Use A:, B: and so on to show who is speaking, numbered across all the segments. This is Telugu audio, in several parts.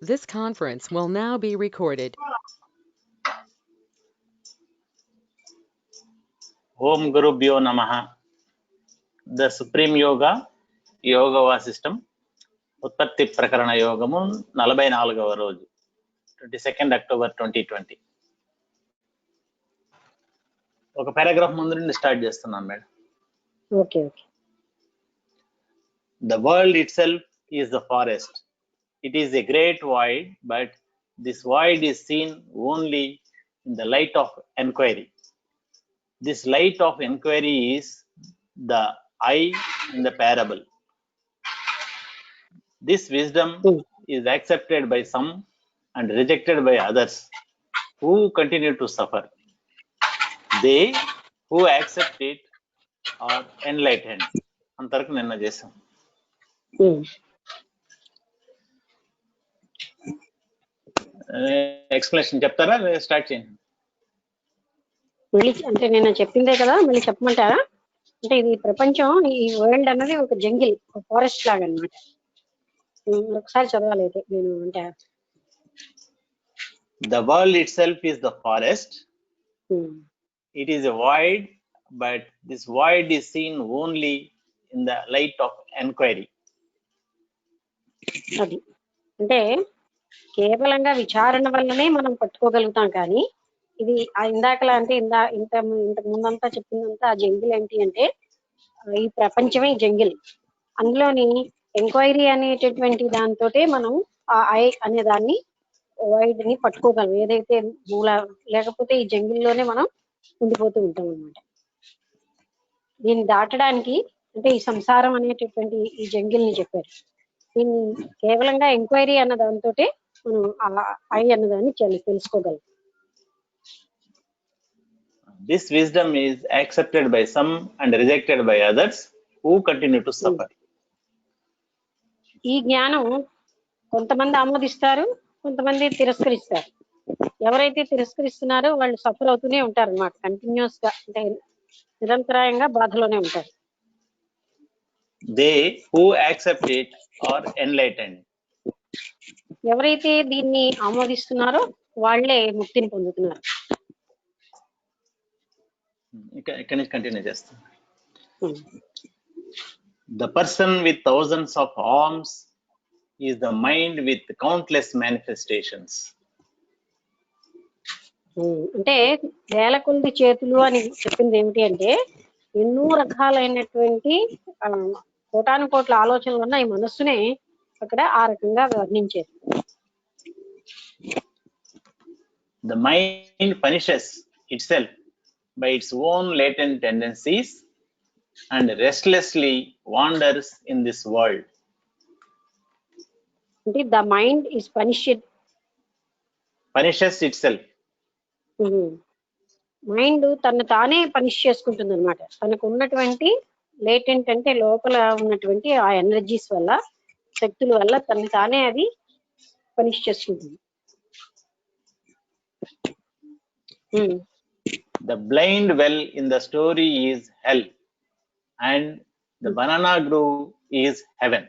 A: This conference will now be recorded.
B: Om Gurubhyo Namaha. The Supreme Yoga, Yoga Vasistam, ఉత్పత్తి ప్రకరణ యోగము 44వ రోజు 22 అక్టోబర్ 2020. ఒక పారాగ్రాఫ్ ముందు నుండి స్టార్ట్ చేస్తున్నాం madam.
C: Okay.
B: The world itself is the forest. It is a great void, but this void is seen only in the light of enquiry. This light of enquiry is the eye in the parable. This wisdom is accepted by some and rejected by others who continue to suffer. They who accept it are enlightened. అంతవరకు నిన్న చేసాం. ఎక్స్ప్లెనేషన్ చెప్తారా స్టార్ట్ చేయండి.
C: మళ్ళీ అంటే నేను చెప్పిందే కదా మళ్ళీ చెప్పమంటారా? అంటే ఇది ప్రపంచం, ఈ వరల్డ్ అన్నది ఒక జంగిల్, ఒక ఫారెస్ట్ లాగా అన్నమాట. ఒకసారి చదవాలి అయితే నేను అంటే
B: The world itself is the forest. It is a void, but this void is seen only in the light of enquiry.
C: అది అంటే కేవలంగా విచారణ వల్లనే మనం పట్టుకోగలుగుతాం. కానీ ఇది ఇందాకలా అంటే ఇంతకు ముందంతా చెప్పిందంతా ఆ జంగిల్ ఏంటి అంటే ఈ ప్రపంచమే జంగిల్. అందులోని ఎంక్వైరీ అనేటటువంటి దాంతో మనం ఆ ఐ అనే దాన్ని వైడ్ ని పట్టుకోగలం. ఏదైతే మూల లేకపోతే ఈ జంగిల్లోనే మనం ఉండిపోతూ ఉంటాం అన్నమాట. దీన్ని దాటడానికి అంటే ఈ సంసారం అనేటటువంటి ఈ జంగిల్ ని చెప్పారు. దీన్ని కేవలంగా ఎంక్వైరీ అన్న దాంతో మనం ఐ అన్నదాన్ని తెలుసుకోగలం.
B: This wisdom is accepted by some and rejected by others who continue to suffer.
C: ఈ జ్ఞానం కొంతమంది ఆమోదిస్తారు, కొంతమంది తిరస్కరిస్తారు. ఎవరైతే తిరస్కరిస్తున్నారో వాళ్ళు సఫర్ అవుతూనే ఉంటారు అన్నమాట. కంటిన్యూస్ గా అంటే నిరంతరాయంగా బాధలోనే ఉంటారు.
B: They who accept it are enlightened.
C: ఎవరైతే దీన్ని ఆమోదిస్తున్నారో వాళ్ళే ముక్తిని పొందుతున్నారు.
B: ఇక్కడ నుంచి కంటిన్యూ చేస్తాం. The person with thousands of arms is the mind with countless manifestations.
C: అంటే వేల కొద్ది చేతులు అని చెప్పింది ఏమిటి అంటే ఎన్నో రకాలైనటువంటి కోటాను కోట్ల ఆలోచనలు ఉన్న ఈ మనస్సునే అక్కడ ఆ రకంగా వర్ణించారు.
B: The mind punishes itself by its own latent tendencies and restlessly wanders in this world.
C: అంటే the mind is
B: punishes itself.
C: Mind తను తానే పనిష్ చేసుకుంటుంది అనమాట. తనకు ఉన్నటువంటి లేటెంట్ అంటే లోపల ఉన్నటువంటి ఆ ఎనర్జీస్ వల్ల, శక్తుల వల్ల తను తానే అది పనిష్ చేసుకుంటుంది.
B: The blind well in the story is hell and the banana grove is heaven.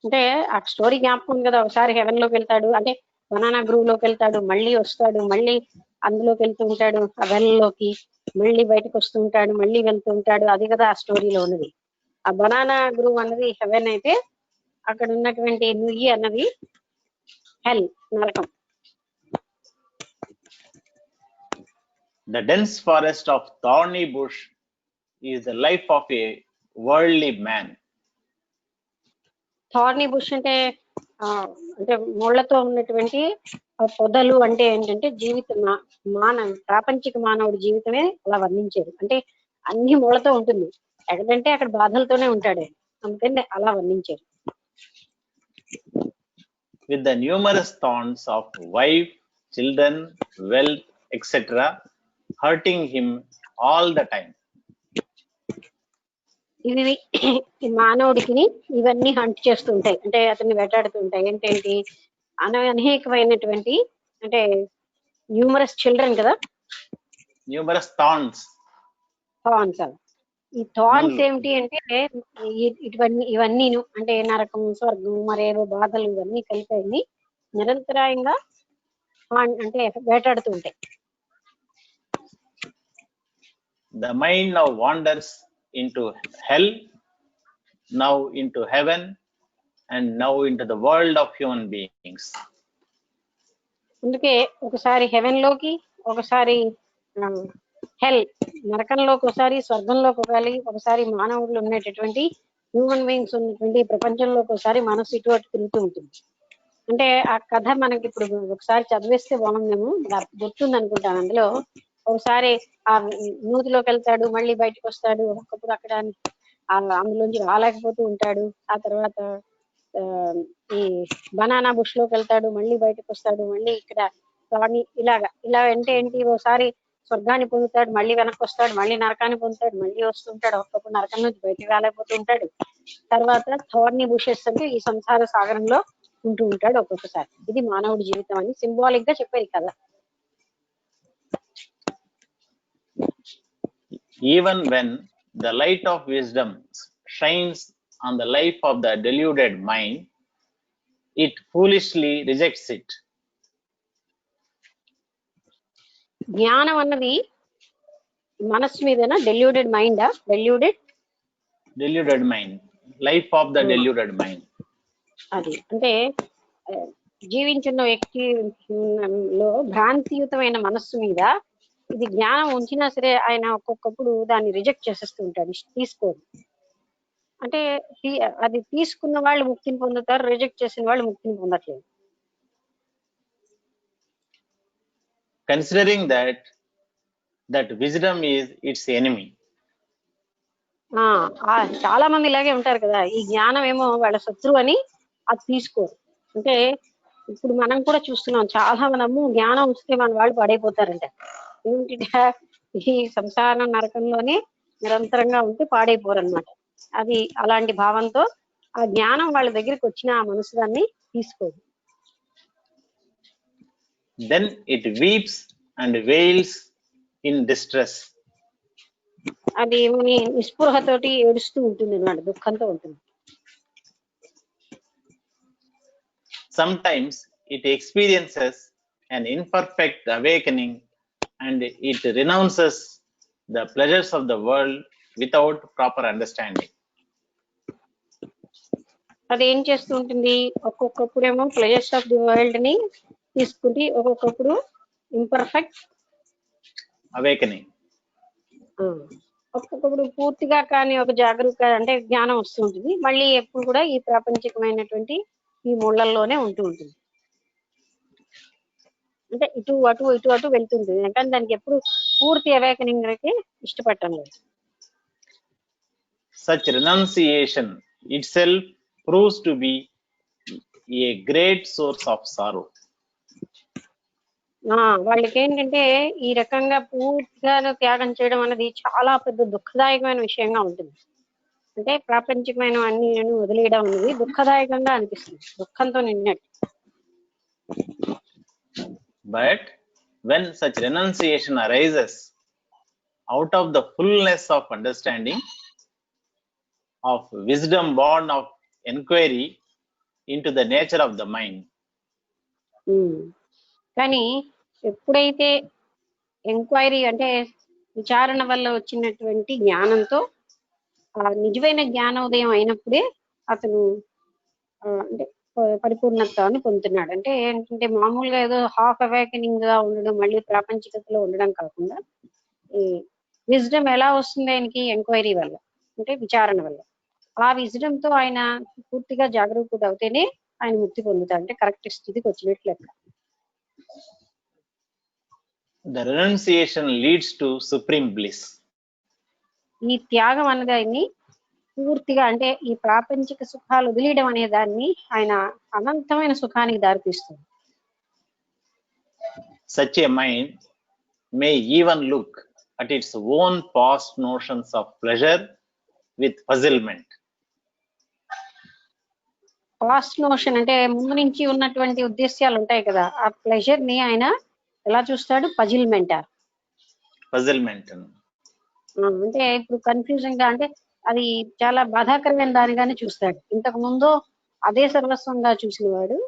C: అంటే ఆ స్టోరీ జ్ఞాపకం ఉంది కదా, ఒకసారి హెవెన్ లోకి వెళ్తాడు, అంటే బనానా గ్రూవ్ లోకి వెళ్తాడు, మళ్ళీ వస్తాడు, మళ్ళీ అందులోకి వెళ్తూ ఉంటాడు, ఆ వెల్ లోకి మళ్ళీ బయటకు వస్తూ ఉంటాడు, మళ్ళీ వెళ్తూ ఉంటాడు. అది కదా ఆ స్టోరీలో ఉన్నది. ఆ బనానా గ్రూవ్ అన్నది హెవెన్ అయితే అక్కడ ఉన్నటువంటి నుయ్యి అన్నది హెల్, నరకం.
B: The dense forest of thorny bush is the life of a worldly man.
C: Thorny bush అంటే అంటే ముళ్ళతో ఉన్నటువంటి పొదలు అంటే ఏంటంటే జీవితం, ప్రాపంచిక మానవుడి జీవితమే అలా వర్ణించారు. అంటే అన్ని ముళ్ళతో ఉంటుంది, ఎక్కడంటే అక్కడ బాధలతోనే ఉంటాడు, అందుకని అలా వర్ణించారు.
B: With the numerous thorns of wife, children, wealth, etc. hurting him all the time.
C: ఇవి మానవుడికి ఇవన్నీ హంట్ చేస్తూ ఉంటాయి, అంటే అతన్ని వెంటాడుతూ ఉంటాయి. ఏంటేంటి అనేకమైనటువంటి అంటే న్యూమరస్ చిల్డ్రన్ కదా,
B: న్యూమరస్ థార్న్స్.
C: ఈ థాట్స్
B: మనలో
C: ఏమిటి అంటే ఇవన్నీను అంటే నరకం, స్వర్గం, మరేవో బాధలు ఇవన్నీ కలిపి నిరంతరాయంగా అంటే వేటాడుతూ ఉంటాయి.
B: the mind now wanders into hell, now into heaven, and now into the world of human beings.
C: అందుకే ఒకసారి హెవెన్ లోకి, ఒకసారి హెల్ నరకంలోకి, ఒకసారి స్వర్గంలోకి, ఒకసారి మానవులు ఉన్నటువంటి హ్యూమన్ బీయింగ్స్ ఉన్నటువంటి ప్రపంచంలోకి ఒకసారి మనసు ఇటు అటు తిరుగుతూ ఉంటుంది. అంటే ఆ కథ మనకి ఇప్పుడు ఒకసారి చదివేస్తే బాగుందేమో, గుర్తుంది అనుకుంటాను. అందులో ఒకసారి ఆ నూతిలోకి వెళ్తాడు, మళ్ళీ బయటకు వస్తాడు, ఒక్కొక్కప్పుడు అక్కడ అందులోంచి రాలేకపోతూ ఉంటాడు. ఆ తర్వాత ఈ బనానా బుష్ లోకి వెళ్తాడు, మళ్ళీ బయటకు వస్తాడు, మళ్ళీ ఇక్కడ ఇలా అంటే ఏంటి, ఓసారి స్వర్గాన్ని పొందుతాడు, మళ్ళీ వెనక్కి వస్తాడు, మళ్ళీ నరకాన్ని పొందుతాడు, మళ్ళీ వస్తుంటాడు, ఒక్కొక్కప్పుడు నరకం నుంచి బయటకు రాలేకపోతూ ఉంటాడు. తర్వాత థార్నీ బుషెస్ అంటే ఈ సంసార సాగరంలో ఉంటూ ఉంటాడు ఒక్కొక్కసారి. ఇది మానవుడి జీవితం అని సింబాలిక్ గా చెప్పారు కదా.
B: Even when the light of wisdom shines on the life of the deluded mind, it foolishly rejects it.
C: జ్ఞానం అన్నది మనస్సు మీదనా? Deluded మైండా?
B: Deluded mind, life of the deluded mind.
C: అది అంటే జీవించిన వ్యక్తిలో భ్రాంతియుతమైన మనస్సు మీద ఇది జ్ఞానం ఉంచినా సరే ఆయన ఒక్కొక్కప్పుడు దాన్ని రిజెక్ట్ చేసేస్తూ ఉంటాడు, తీసుకోడు. అంటే అది తీసుకున్న వాళ్ళు ముక్తిని పొందుతారు, రిజెక్ట్ చేసిన వాళ్ళు ముక్తిని పొందట్లేదు.
B: Considering that wisdom is its enemy.
C: చాలా మంది ఇలాగే ఉంటారు కదా, ఈ జ్ఞానం ఏమో వాళ్ళ శత్రువు అని అది తీసుకోరు. అంటే ఇప్పుడు మనం కూడా చూస్తున్నాం, చాలా మనము జ్ఞానం వస్తే మన వాళ్ళు పాడైపోతారంట. ఏమిటి, ఈ సంసారం నరకంలోనే నిరంతరంగా ఉంటే పాడైపోరన్నమాట. అది అలాంటి భావంతో ఆ జ్ఞానం వాళ్ళ దగ్గరికి వచ్చిన ఆ మనసు దాన్ని తీసుకోదు.
B: Then it weeps and wails in distress.
C: అది నిస్పృహతోటి ఏడుస్తూ ఉంటుంది అన్నమాట, దుఃఖంతో ఉంటుంది.
B: Sometimes it experiences an imperfect awakening and it renounces the pleasures of the world without proper understanding.
C: అది ఏం చేస్తూ ఉంటుంది, ఒక్కొక్కప్పుడేమో ప్లెజర్స్ ఆఫ్ ది వరల్డ్ ని తీసుకుంటే, ఒక్కొక్కప్పుడు ఇంపర్ఫెక్ట్
B: Awakening.
C: ఒక్కొక్కప్పుడు పూర్తిగా కానీ ఒక జాగరూక అంటే జ్ఞానం వస్తూ ఉంటుంది. మళ్ళీ ఎప్పుడు కూడా ఈ ప్రాపంచికమైనటువంటి ఈ ముళ్ళల్లోనే ఉంటూ ఉంటుంది. అంటే ఇటు అటు వెళ్తుంటుంది, కానీ దానికి ఎప్పుడు పూర్తి అవేకనింగ్ కి ఇష్టపడటం లేదు.
B: Such renunciation itself proves to be a great source of sorrow.
C: వాళ్ళకి ఏంటంటే ఈ రకంగా పూర్తిగా త్యాగం చేయడం అనేది చాలా పెద్ద దుఃఖదాయకమైన విషయంగా ఉంటుంది. అంటే ప్రాపంచికమైన అన్ని వదిలేయడం అనేది దుఃఖదాయకంగా అనిపిస్తుంది, దుఃఖంతో నిన్నట్టు.
B: But when such renunciation arises out of the fullness of understanding, of wisdom born of inquiry into the nature of the mind.
C: కానీ ఎప్పుడైతే ఎంక్వైరీ అంటే విచారణ వల్ల వచ్చినటువంటి జ్ఞానంతో ఆ నిజమైన జ్ఞానోదయం అయినప్పుడే అతను అంటే పరిపూర్ణత్వాన్ని పొందుతున్నాడు. అంటే ఏంటంటే మామూలుగా ఏదో హాఫ్ అవేకనింగ్ గా ఉండడం, మళ్ళీ ప్రాపంచికతలో ఉండడం కాకుండా ఈ విజ్డమ్ ఎలా వస్తుంది ఆయనకి, ఎంక్వైరీ వల్ల, అంటే విచారణ వల్ల. ఆ విజ్డమ్ తో ఆయన పూర్తిగా జాగరూకుడు అవుతేనే ఆయన ముక్తి పొందుతాడు, అంటే కరెక్ట్ స్థితికి వచ్చినట్లు లెక్క.
B: The renunciation leads to supreme bliss.
C: ఈ త్యాగం అన్నదాన్ని పూర్తిగా అంటే ఈ ప్రాపంచిక సుఖాలు వదిలేయడం అనే దాన్ని ఆయన అనంతమైన సుఖానికి దారితీస్తుంది.
B: Such a mind may even look at its own past notions of pleasure with puzzlement.
C: Past notion అంటే ముందు నుంచి ఉన్నటువంటి ఉద్దేశ్యాలు ఉంటాయి కదా, ఆ ప్లెజర్ ని ఆయన ఎలా చూస్తాడు, పజిల్మెంట్. అంటే ఇప్పుడు కన్ఫ్యూజన్ గా అంటే అది చాలా బాధాకరమైన దానిగానే చూస్తాడు. ఇంతకు ముందు అదే సర్వస్వంగా చూసిన వాడు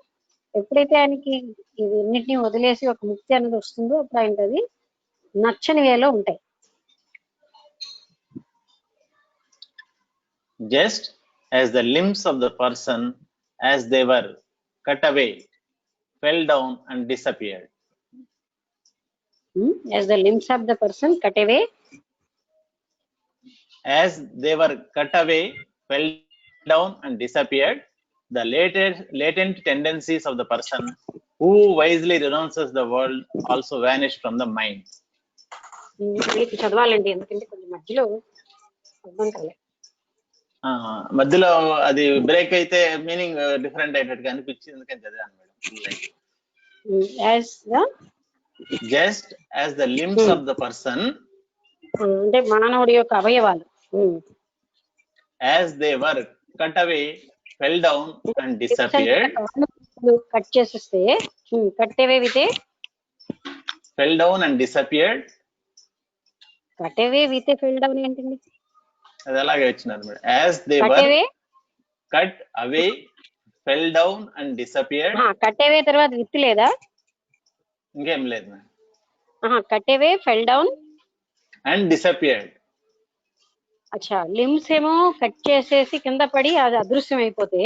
C: ఎప్పుడైతే ఆయనకి ఇవన్నిటిని వదిలేసి ఒక ముక్తి అనేది వస్తుందో అప్పుడు ఆయనకి అది నచ్చని వేలో ఉంటాయి.
B: Just as the limbs of the person, as they were cut away, fell down and disappeared.
C: As the limbs of the person cut away,
B: as they were cut away, fell down and disappeared, the latent tendencies of the person who wisely renounces the world also vanish from the mind.
C: మీకు చదవాలండి ఎందుకంటే కొంచెం మధ్యలో అర్థం కాలేదు.
B: మధ్యలో అది బ్రేక్ అయితే మీనింగ్ డిఫరెంట్ అయినట్టుగా అనిపించింది, అందుకని చదివాను madam. Just as the limbs of the person,
C: అంటే మానవుడి యొక్క అవయవాలు,
B: as they were cut away, fell down and disappeared.
C: Cut చేసేస్తే కట్ అవే వితే
B: fell down and disappeared.
C: Cut away వితే ఫెల్ డౌన్ ఏంటండి?
B: అది అలాగే వచ్చినారు madam. As they were cut away, fell down and disappeared.
C: Cut away తర్వాత విత్ లేదా?
B: ఇంకేం లేదు madam.
C: Cut away, fell down
B: and disappeared.
C: అచ్చా, లిమ్స్ ఏమో కట్ చేసేసి కింద పడి అది అదృశ్యం అయిపోతే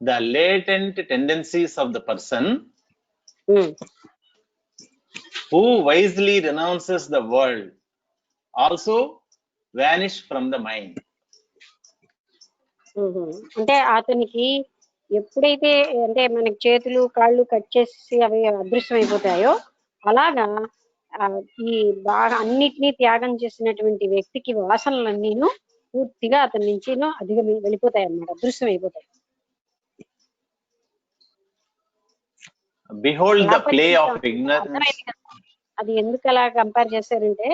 B: the latent tendencies of the person who wisely renounces the world also vanish from the mind.
C: అంటే అతనికి ఎప్పుడైతే అంటే మనకి చేతులు కాళ్ళు కట్ చేసి అవి అదృశ్యం అయిపోతాయో అలాగా ఈ బాగా అన్నిటినీ త్యాగం చేసినటువంటి వ్యక్తికి వాసనలన్నీను పూర్తిగా అతని నుంచి అధిగమి వెళ్ళిపోతాయి అన్నమాట, అదృశ్యం అయిపోతాయి.
B: Behold the play of ignorance.
C: అది ఎందుకు అలా కంపేర్ చేశారంటే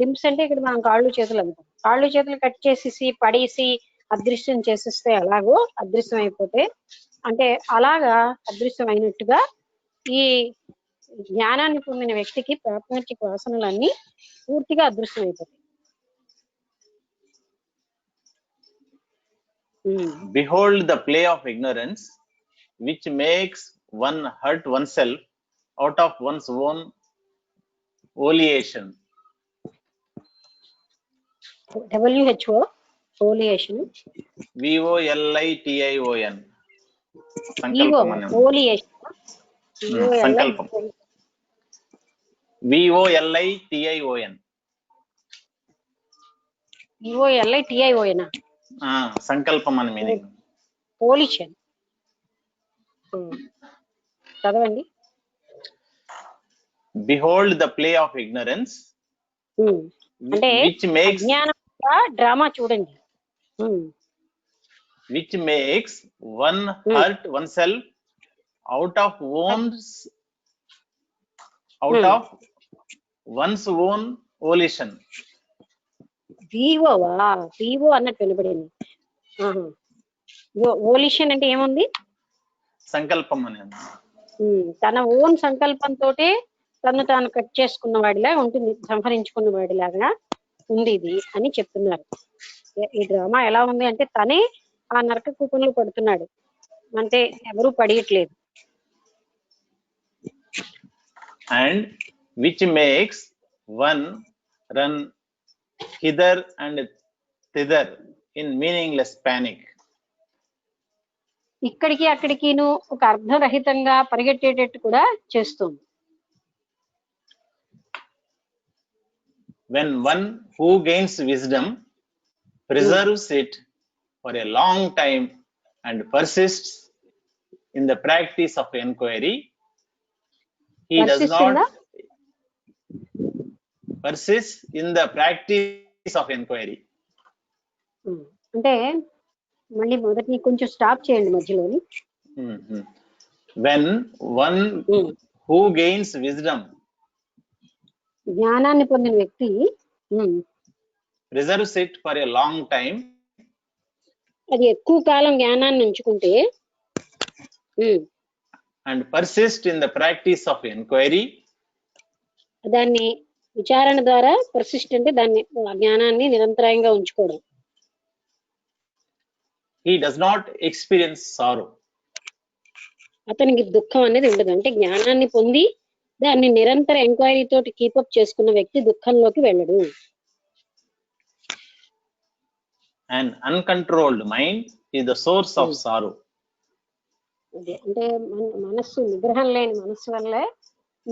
C: లింప్స్ అంటే ఇక్కడ మనం కాళ్ళు చేతులు అంటాం. కాళ్ళు చేతులు కట్ చేసేసి పడేసి అదృశ్యం చేసేస్తే అలాగో అదృశ్యం అయిపోతే అంటే అలాగా అదృశ్యం అయినట్టుగా ఈ జ్ఞానాన్ని పొందిన వ్యక్తికి ప్రాపంచిక వాసనలన్నీ పూర్తిగా అదృశ్యం అయిపోతాయి.
B: Behold the play of ignorance, which makes one hurt oneself out of one's own volition.
C: WHO volition.
B: VOLITION.
C: సంకల్పం. volition.
B: సంకల్పం. VOLITION.
C: VOLITION.
B: సంకల్పం అని మీనింగ్.
C: వోలిషన్ చదవండి.
B: Behold the play of ignorance,
C: అంటే
B: which makes
C: అజ్ఞానం డ్రామా చూడండి,
B: which makes one hurt oneself out of one's own volition.
C: Vivo అన్నట్టు వినపడింది. వోలిషన్ అంటే ఏముంది?
B: సంకల్పం అని.
C: తన ఓన్ సంకల్పంతో తను తాను కట్ చేసుకున్న వాడిలా ఉంటుంది, సంహరించుకున్న వాడిలాగా ఉంది ఇది అని చెప్తున్నారు. ఈ డ్రామా ఎలా ఉంది అంటే తనే ఆ నరక కూపంలో పడుతున్నాడు, అంటే ఎవరూ పడియట్లేదు.
B: And which makes one run hither and thither in meaningless panic.
C: ఇక్కడికి అక్కడికిను ఒక అర్ధరహితంగా పరిగెట్టేటట్టు కూడా చేస్తుంది.
B: When one who gains wisdom preserves it for a long time and persists in the practice of inquiry, he does not persist in the practice of inquiry.
C: అంటే మళ్ళీ మొదటి కొంచెం స్టాప్ చేయండి మధ్యలోని.
B: When one who gains wisdom,
C: జ్ఞానాన్ని పొందిన వ్యక్తి
B: preserves it for a long time,
C: అది ఎక్కువ కాలం జ్ఞానాన్ని ఉంచుకుంటే
B: and persist in the practice of inquiry,
C: దాన్ని విచారణ ద్వారా పర్సిస్ట్ అంటే దాన్ని ఆ జ్ఞానాన్ని నిరంతరాయంగా ఉంచుకోవడం.
B: He does not experience sorrow.
C: అతనికి దుఃఖం అనేది ఉండదు. అంటే జ్ఞానాన్ని పొంది దాన్ని నిరంతర ఎంక్వైరీ తోటి కీపప్ చేసుకున్న వ్యక్తి దుఃఖంలోకి వెళ్ళడు.
B: An uncontrolled mind is the source of sorrow.
C: అదే అంటే మనస్సు నిగ్రహం లేని మనస్సు వల్లే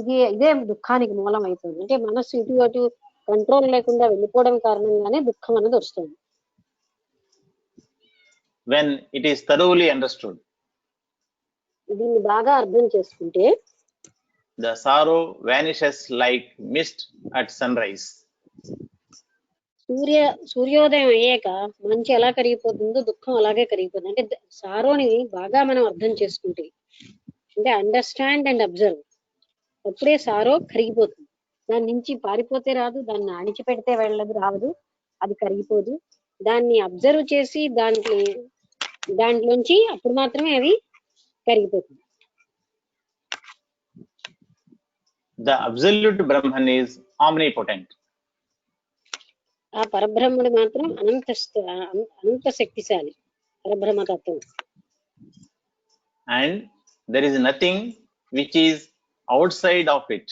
C: ఇదే దుఃఖానికి మూలం అవుతుంది. అంటే మనస్సు ఇటు అటు కంట్రోల్ లేకుండా వెళ్ళిపోవడం కారణంగానే దుఃఖం అనేది వస్తుంది.
B: When it is thoroughly understood,
C: దీన్ని బాగా అర్థం చేసుకుంటే
B: the sorrow vanishes like mist at sunrise.
C: సూర్యోదయం అయ్యాక మంచి ఎలా కరిగిపోతుందో దుఃఖం అలాగే కరిగిపోతుంది. అంటే సారోని బాగా మనం అర్థం చేసుకుంటే, అంటే అండర్స్టాండ్ అండ్ అబ్జర్వ్, అప్పుడే సారో కరిగిపోతుంది. దాని నుంచి పారిపోతే రాదు, దాన్ని అణిచిపెడితే రావదు, అది కరిగిపోదు. దాన్ని అబ్జర్వ్ చేసి దాంట్లోంచి అప్పుడు మాత్రమే అది కరిగిపోతుంది.
B: The absolute Brahman is omnipotent.
C: ఆ పరబ్రహ్ముడు మాత్రం అనంత శక్తిశాలి, పరబ్రహ్మతత్వం.
B: And there is nothing which is outside of it.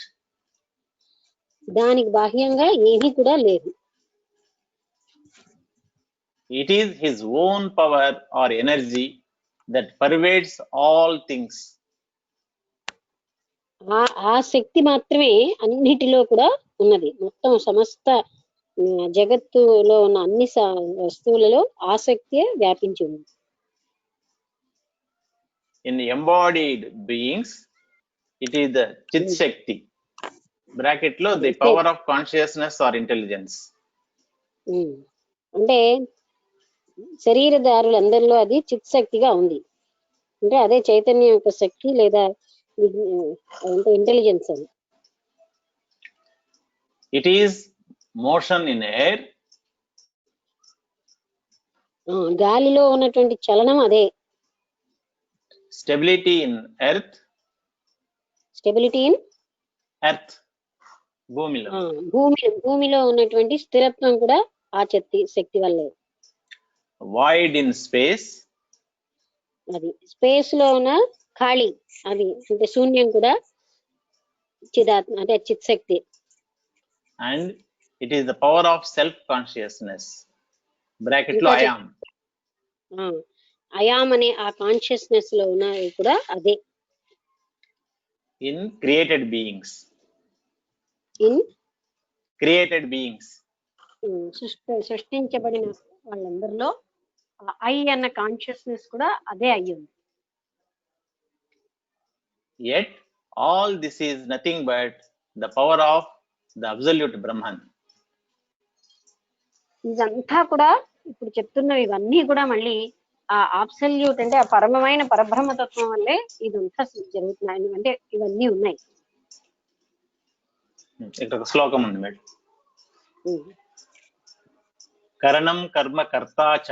C: దానికి బాహ్యంగా ఏమీ కూడా లేదు.
B: It is his own power or energy that pervades all things.
C: ఆ శక్తి మాత్రమే అన్నిటిలో కూడా ఉన్నది. మొత్తం సమస్త జగత్తులో ఉన్న అన్ని వస్తువులలో ఆ శక్తియే వ్యాపించి ఉంది.
B: In embodied beings, it is the Chit Shakti. Bracket lo the power of consciousness or intelligence.
C: అంటే శరీరధారులందరిలో అది చిత్ శక్తిగా ఉంది. అంటే అదే చైతన్యం యొక్క శక్తి లేదా అంటే ఇంటెలిజెన్స్ అని.
B: It is motion in air.
C: గాలిలో ఉన్నటువంటి చలనం అదే.
B: Stability in earth.
C: Stability in
B: earth, భూమిలో.
C: భూమిలో ఉన్నటువంటి స్థిరత్వం కూడా ఆ శక్తి వల్లే.
B: Void in space.
C: అది స్పేస్ లో ఉన్న ఖాళీ, అది అంటే శూన్యం కూడా చిదాత్మ అంటే చిత్ శక్తి.
B: And it is the power of self consciousness. Bracket లో I am.
C: అయామ్ అనే ఆ కాన్షియస్నెస్ లో ఉన్నవి కూడా అదే.
B: In created beings.
C: సృష్టించబడిన వాళ్ళందరిలో ఐ అన్న కాన్షియస్నెస్ కూడా అదే అయ్యింది.
B: Yet all this is nothing but the power of the absolute Brahman.
C: ఇదంతా కూడా ఇప్పుడు చెప్తున్నవి ఇవన్నీ కూడా మళ్ళీ ఆ అబ్సల్యూట్ అంటే ఆ పరమమైన పరబ్రహ్మతత్వం వల్లే ఇదంతా జరుగుతున్నాయి. అంటే ఇవన్నీ ఉన్నాయి.
B: ఇక్కడ ఒక శ్లోకం ఉంది మేడం. కరణం కర్మ కర్తా చ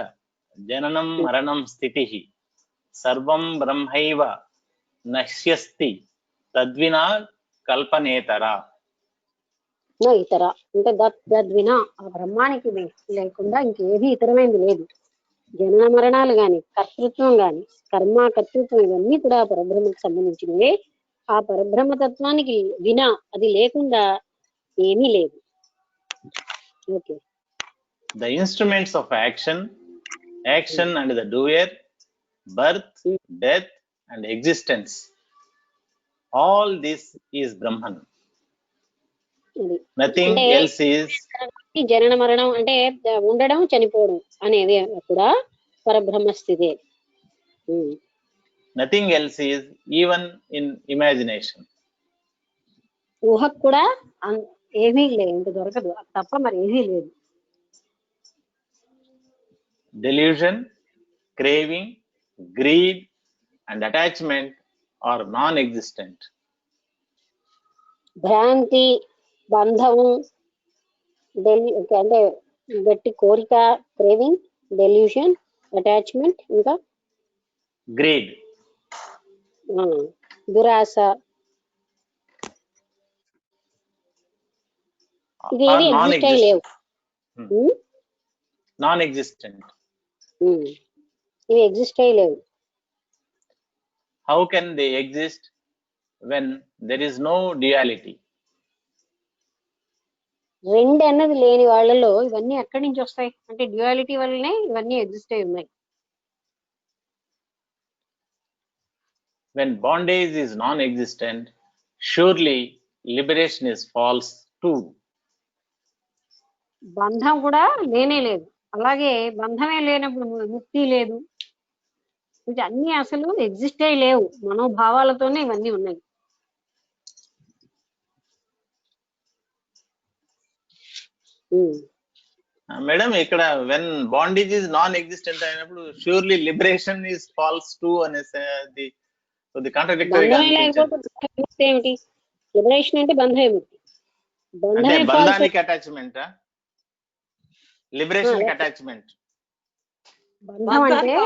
B: జననం మరణం స్థితిః సర్వం బ్రహ్మైవ నశ్యస్తి తద్వినా కల్పనేతర.
C: ఇతర అంటే తద్వినా ఆ బ్రహ్మానికి లేకుండా ఇంకేది ఇతరమైంది లేదు. జనన మరణాలు గాని, కర్తృత్వం గాని, కర్మ కర్తృత్వం ఇవన్నీ కూడా పరబ్రహ్మకు సంబంధించినవే. ఆ పరబ్రహ్మతత్వానికి వినా అది లేకుండా ఏమీ లేదు. Okay.
B: The instruments of action and the doer, birth, death and existence, all this is Brahman. Nothing else is.
C: జనన మరణం అంటే ఉండడం చనిపోవడం అనేది కూడా పరబ్రహ్మ స్థితే.
B: Nothing else is even in imagination.
C: ఊహకు కూడా ఏమీ లేదు, దొరకదు తప్ప మరి ఏమీ లేదు.
B: Delusion, craving, greed and attachment are non-existent.
C: భ్రాంతి, బంధము, అంటే గట్టి కోరిక, క్రేవింగ్, డెల్యూషన్, అటాచ్మెంట్, ఇంకా
B: గ్రీడ్,
C: దురాశ, ఇవి
B: or
C: ఏవి ఎగ్జిస్ట్ అయ్యి లేవు.
B: non-existent. Non-existent.
C: ఇవి ఎగ్జిస్ట్ అయ్యి లేవు.
B: How can they exist when there is no duality?
C: రెండు అన్నది లేని వాళ్ళలో ఇవన్నీ ఎక్కడి నుంచి వస్తాయి అంటే డ్యుయాలిటీ వల్లనే ఇవన్నీ ఎగ్జిస్ట్ అయి ఉన్నాయి.
B: When bondage is non-existent, surely liberation is false too.
C: బంధం కూడా లేనే లేదు, అలాగే బంధమే లేనప్పుడు ముక్తి లేదు. ఇది అన్ని అసలు ఎగ్జిస్ట్ అయి లేవు, మనోభావాలతోనే ఇవన్నీ ఉన్నాయి.
B: మేడం ఇక్కడ when bondage is non existent అయినప్పుడు surely liberation is false to అనేసి కొద్ది కాంట్రడిక్టరీగా
C: బంధమే లేకపోతే ముక్తి ఏమిటి? లిబరేషన్ అంటే బంధమే ముక్తి.
B: అంటే బంధానికి అటాచ్మెంట్, లిబరేషన్ కి అటాచ్మెంట్.
C: బంధం అంటే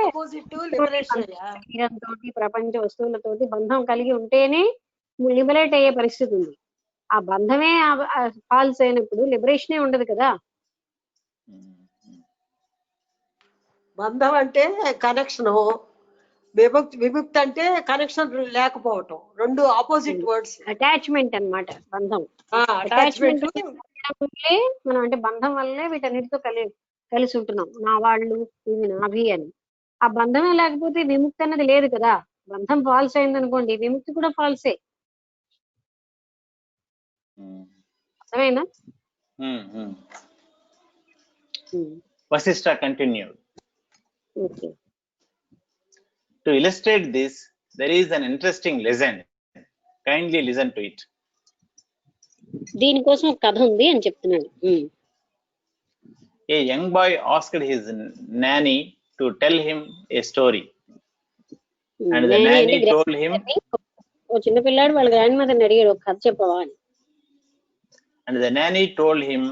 C: శరీరంతో ప్రపంచ వస్తువులతోటి బంధం కలిగి ఉంటేనే లిబరేట్ అయ్యే పరిస్థితి ఉంది. ఆ బంధమే ఫాల్స్ అయినప్పుడు లిబరేషనే ఉండదు కదా.
D: బంధం అంటే కనెక్షన్, విముక్తి అంటే కనెక్షన్ లేకపోవటం, రెండు ఆపోజిట్ వర్డ్స్.
C: అటాచ్మెంట్ అన్నమాట బంధం.
D: అటాచ్మెంట్
C: మనం అంటే బంధం వల్లే వీటన్నిటితో కలిసి ఉంటున్నాం, నా వాళ్ళు ఇవి నావి అని. ఆ బంధమే లేకపోతే విముక్తి అన్నది లేదు కదా. బంధం ఫాల్స్ అయింది అనుకోండి, విముక్తి కూడా ఫాల్సే. అర్థమైందా?
B: Vasishtha continued.
C: Okay.
B: To illustrate this, there is an interesting lesson. Kindly listen to it.
C: దీనికోసం ఒక కథ ఉంది అని చెప్తున్నాడు.
B: A young boy asked his nanny to tell him a story. And the nanny told him.
C: ఓ చిన్న పిల్లాడు వాళ్ళ గ్రాండ్ మదర్ని అడిగాడు, ఒక కథ చెప్పవా అని.
B: And the nanny told him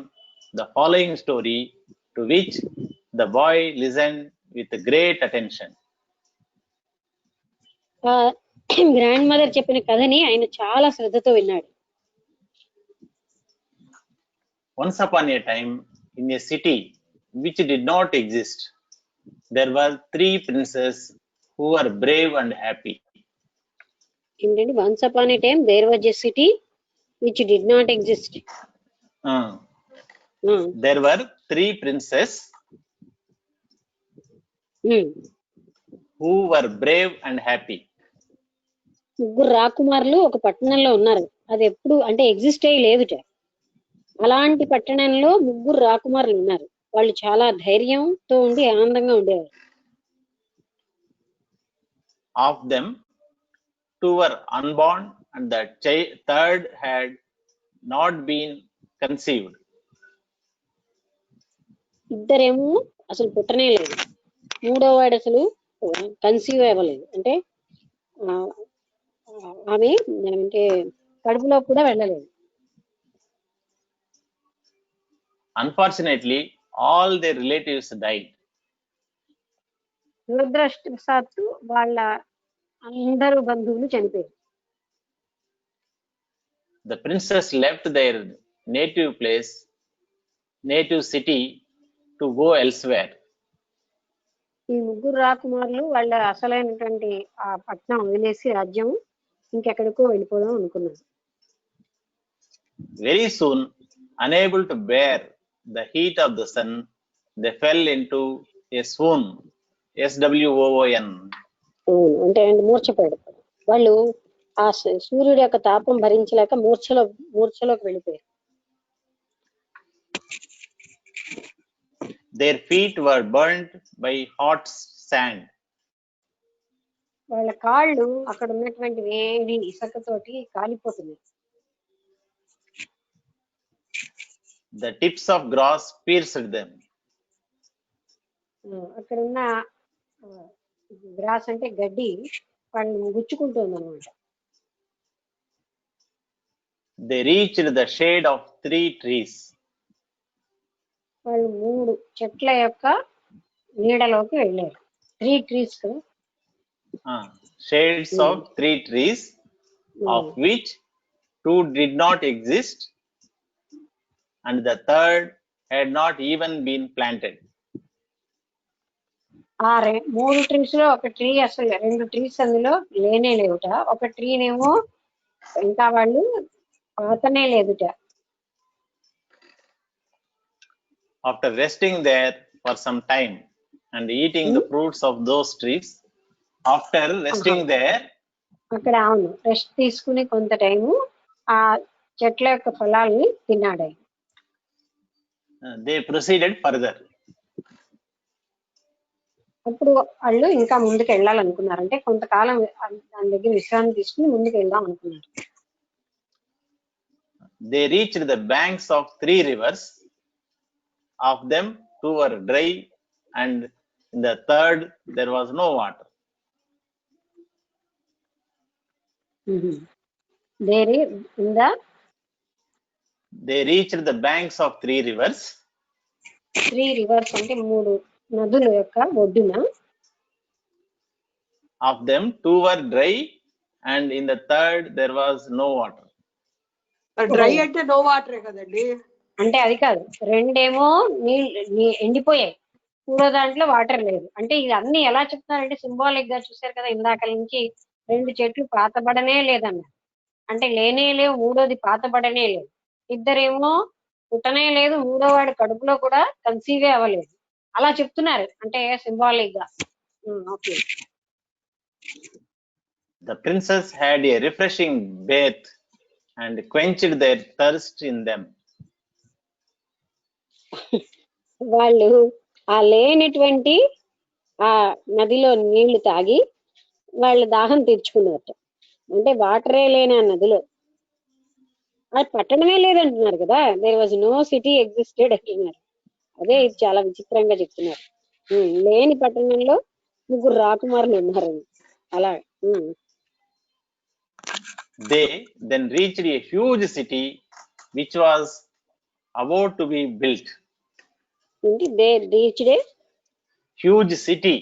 B: the following story, to which the boy listened with great attention.
C: Grand mother చెప్పిన కథని ఆయన చాలా శ్రద్ధతో విన్నాడు.
B: Once upon a time, in a city which did not exist, there were 3 princes who were brave and happy.
C: ఏంటంటే once upon a time there was a city which did not exist.
B: There were 3 princes who were brave and happy.
C: ముగ్గురు రాకుమారులు ఒక పట్టణంలో ఉన్నారు, అది ఎప్పుడు అంటే ఎగ్జిస్ట్ అయ్యి లేదుట. అలాంటి పట్టణంలో ముగ్గురు రాకుమారులు ఉన్నారు, వాళ్ళు చాలా ధైర్యంతో ఉండి ఆనందంగా ఉండేవారు.
B: Of them, 2 were unborn and the third had not been conceived.
C: ఇద్దరేమో అసలు పుట్టనే లేదు, మూడో వాడు అసలు కన్సీవ్ అవ్వలేదు, అంటే ఆమె అంటే కడుపులో కూడా వెళ్ళలేదు.
B: Unfortunately, all their relatives died.
C: దురదృష్టవశాత్తు వాళ్ళ అందరూ బంధువులు చనిపోయారు.
B: The princess left their native place, native city to go elsewhere.
C: ఈ ముగ్గురు రాకుమారులు వాళ్ళ అసలైనటువంటి ఆ పట్టణం వదిలేసి రాజ్యం ఇంకెక్కడికో వెళ్ళిపోదాం అనుకున్నారు.
B: Very soon, unable to bear the heat of the sun, they fell into a swoon. SWOON.
C: అంటే మూర్ఛపడు వాళ్ళు ఆ సూర్యుడి యొక్క తాపం భరించలేక మూర్ఛలోకి వెళ్ళిపోయారు.
B: Their feet were burnt by hot sand.
C: వాళ్ళ కాళ్ళు అక్కడ ఉన్నటువంటి వేడి ఇసుకతోటి కాలిపోతున్నాయి.
B: The tips of grass pierced them.
C: అక్కడ ఉన్న గ్రాస్ అంటే గడ్డి వాళ్ళు గుచ్చుకుంటుంది అనమాట.
B: They reached the shade of 3 trees.
C: వాళ్ళు 3 చెట్ల యొక్క నీడలోకి వెళ్ళారు. 3 trees కదా,
B: Shades of 3 trees, of which 2 did not exist and the third had not even been planted.
C: ఆ 3 ట్రీస్ లో ఒక ట్రీ అసలు 2 ట్రీస్ అందులో లేనే లేవుట, ఒక ట్రీనేమో ఇంకా వాళ్ళు పాతనే లేదుట.
B: After resting there for some time and eating the fruits of those trees, after resting there,
C: అక్కడ అవును రెస్ట్ తీసుకుని కొంత టైము ఆ చెట్ల యొక్క ఫలాల్ని తిన్నాడు ఆయన.
B: they proceeded further.
C: అప్పుడు వాళ్ళు ఇంకా ముందుకు వెళ్ళాలనుకున్నారు, అంటే కొంతకాలం దాని దగ్గర విశ్రాంతి తీసుకుని ముందుకు వెళ్దాం అనుకున్నారు.
B: They reached the banks of 3 rivers. Of them 2 were dry, and in the third there was no water. They reached the banks of 3 rivers.
C: 3 reverse అంటే 3 నదుల యొక్క ఒడ్డున.
B: Of them 2 were dry, and in the third there was no water.
D: Dry అంటే నో వాటరే కదండి.
C: అంటే అది కాదు, రెండేమో నీళ్ళు ఎండిపోయాయి, మూడో దాంట్లో వాటర్ లేదు. అంటే ఇది అన్ని ఎలా చెప్తున్నారంటే సింబాలిక్ గా చూసారు కదా, ఇందాక నుంచి 2 చెట్లు పాతబడనే లేదన్నారు, అంటే లేనే లేవు, మూడోది పాతబడనే లేదు, ఇద్దరేమో పుట్టనే లేదు, మూడో వాడి కడుపులో కూడా కన్సీవే అవ్వలేదు, అలా చెప్తున్నారు అంటే సింబాలిక్ గా. Okay.
B: The princes had a refreshing bath and quenched their thirst in them.
C: వాళ్ళు ఆ లేనిటువంటి ఆ నదిలో నీళ్లు తాగి వాళ్ళు దాహం తీర్చుకున్నారు. అంటే వాటరే లేని ఆ నదిలో, అది పట్టణమే లేదంటున్నారు కదా, there was no city existed అంటున్నారు. అదే ఇది చాలా విచిత్రంగా చెప్తున్నారు. లేని పట్టణంలో 3 రాకుమారులు ఉన్నారని అలా.
B: They then reached a huge city which was about to be built.
C: They reached A
B: Huge city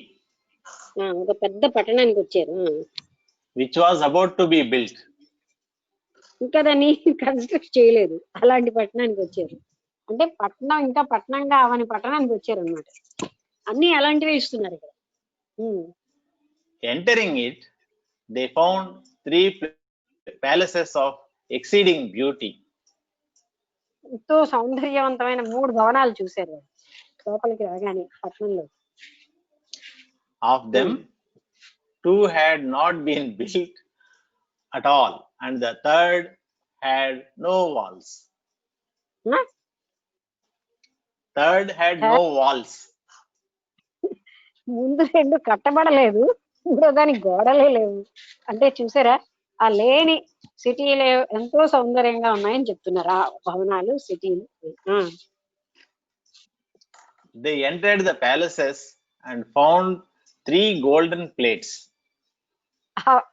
C: ఒక పెద్ద పట్టణానికి వచ్చారు,
B: which was about to be built.
C: ఇంకా దాన్ని కన్స్ట్రక్ట్ చేయలేదు, అలాంటి పట్టణానికి వచ్చారు. అంటే పట్టణం ఇంకా పట్టణంగా అవని పట్టణానికి వచ్చారు అనమాట. అన్ని అలాంటివే ఇస్తున్నారు ఇక్కడ.
B: Entering it, they found 3 palaces of exceeding beauty.
C: ఎంతో సౌందర్యవంతమైన 3 భవనాలు చూశారు వాళ్ళు లోపలికి రాగానే పట్టణంలో.
B: Of them 2 had not been built at all, and the third had no walls. Third had no walls.
C: ముందు 2 కట్టబడలేదు, మూడో దానికి గోడలే లేవు. అంటే చూసారా, ఆ లేని సిటీలు ఎంతో సౌందర్యంగా ఉన్నాయని చెప్తున్నారు ఆ భవనాలు, సిటీలు.
B: They entered the palaces and found 3 golden plates.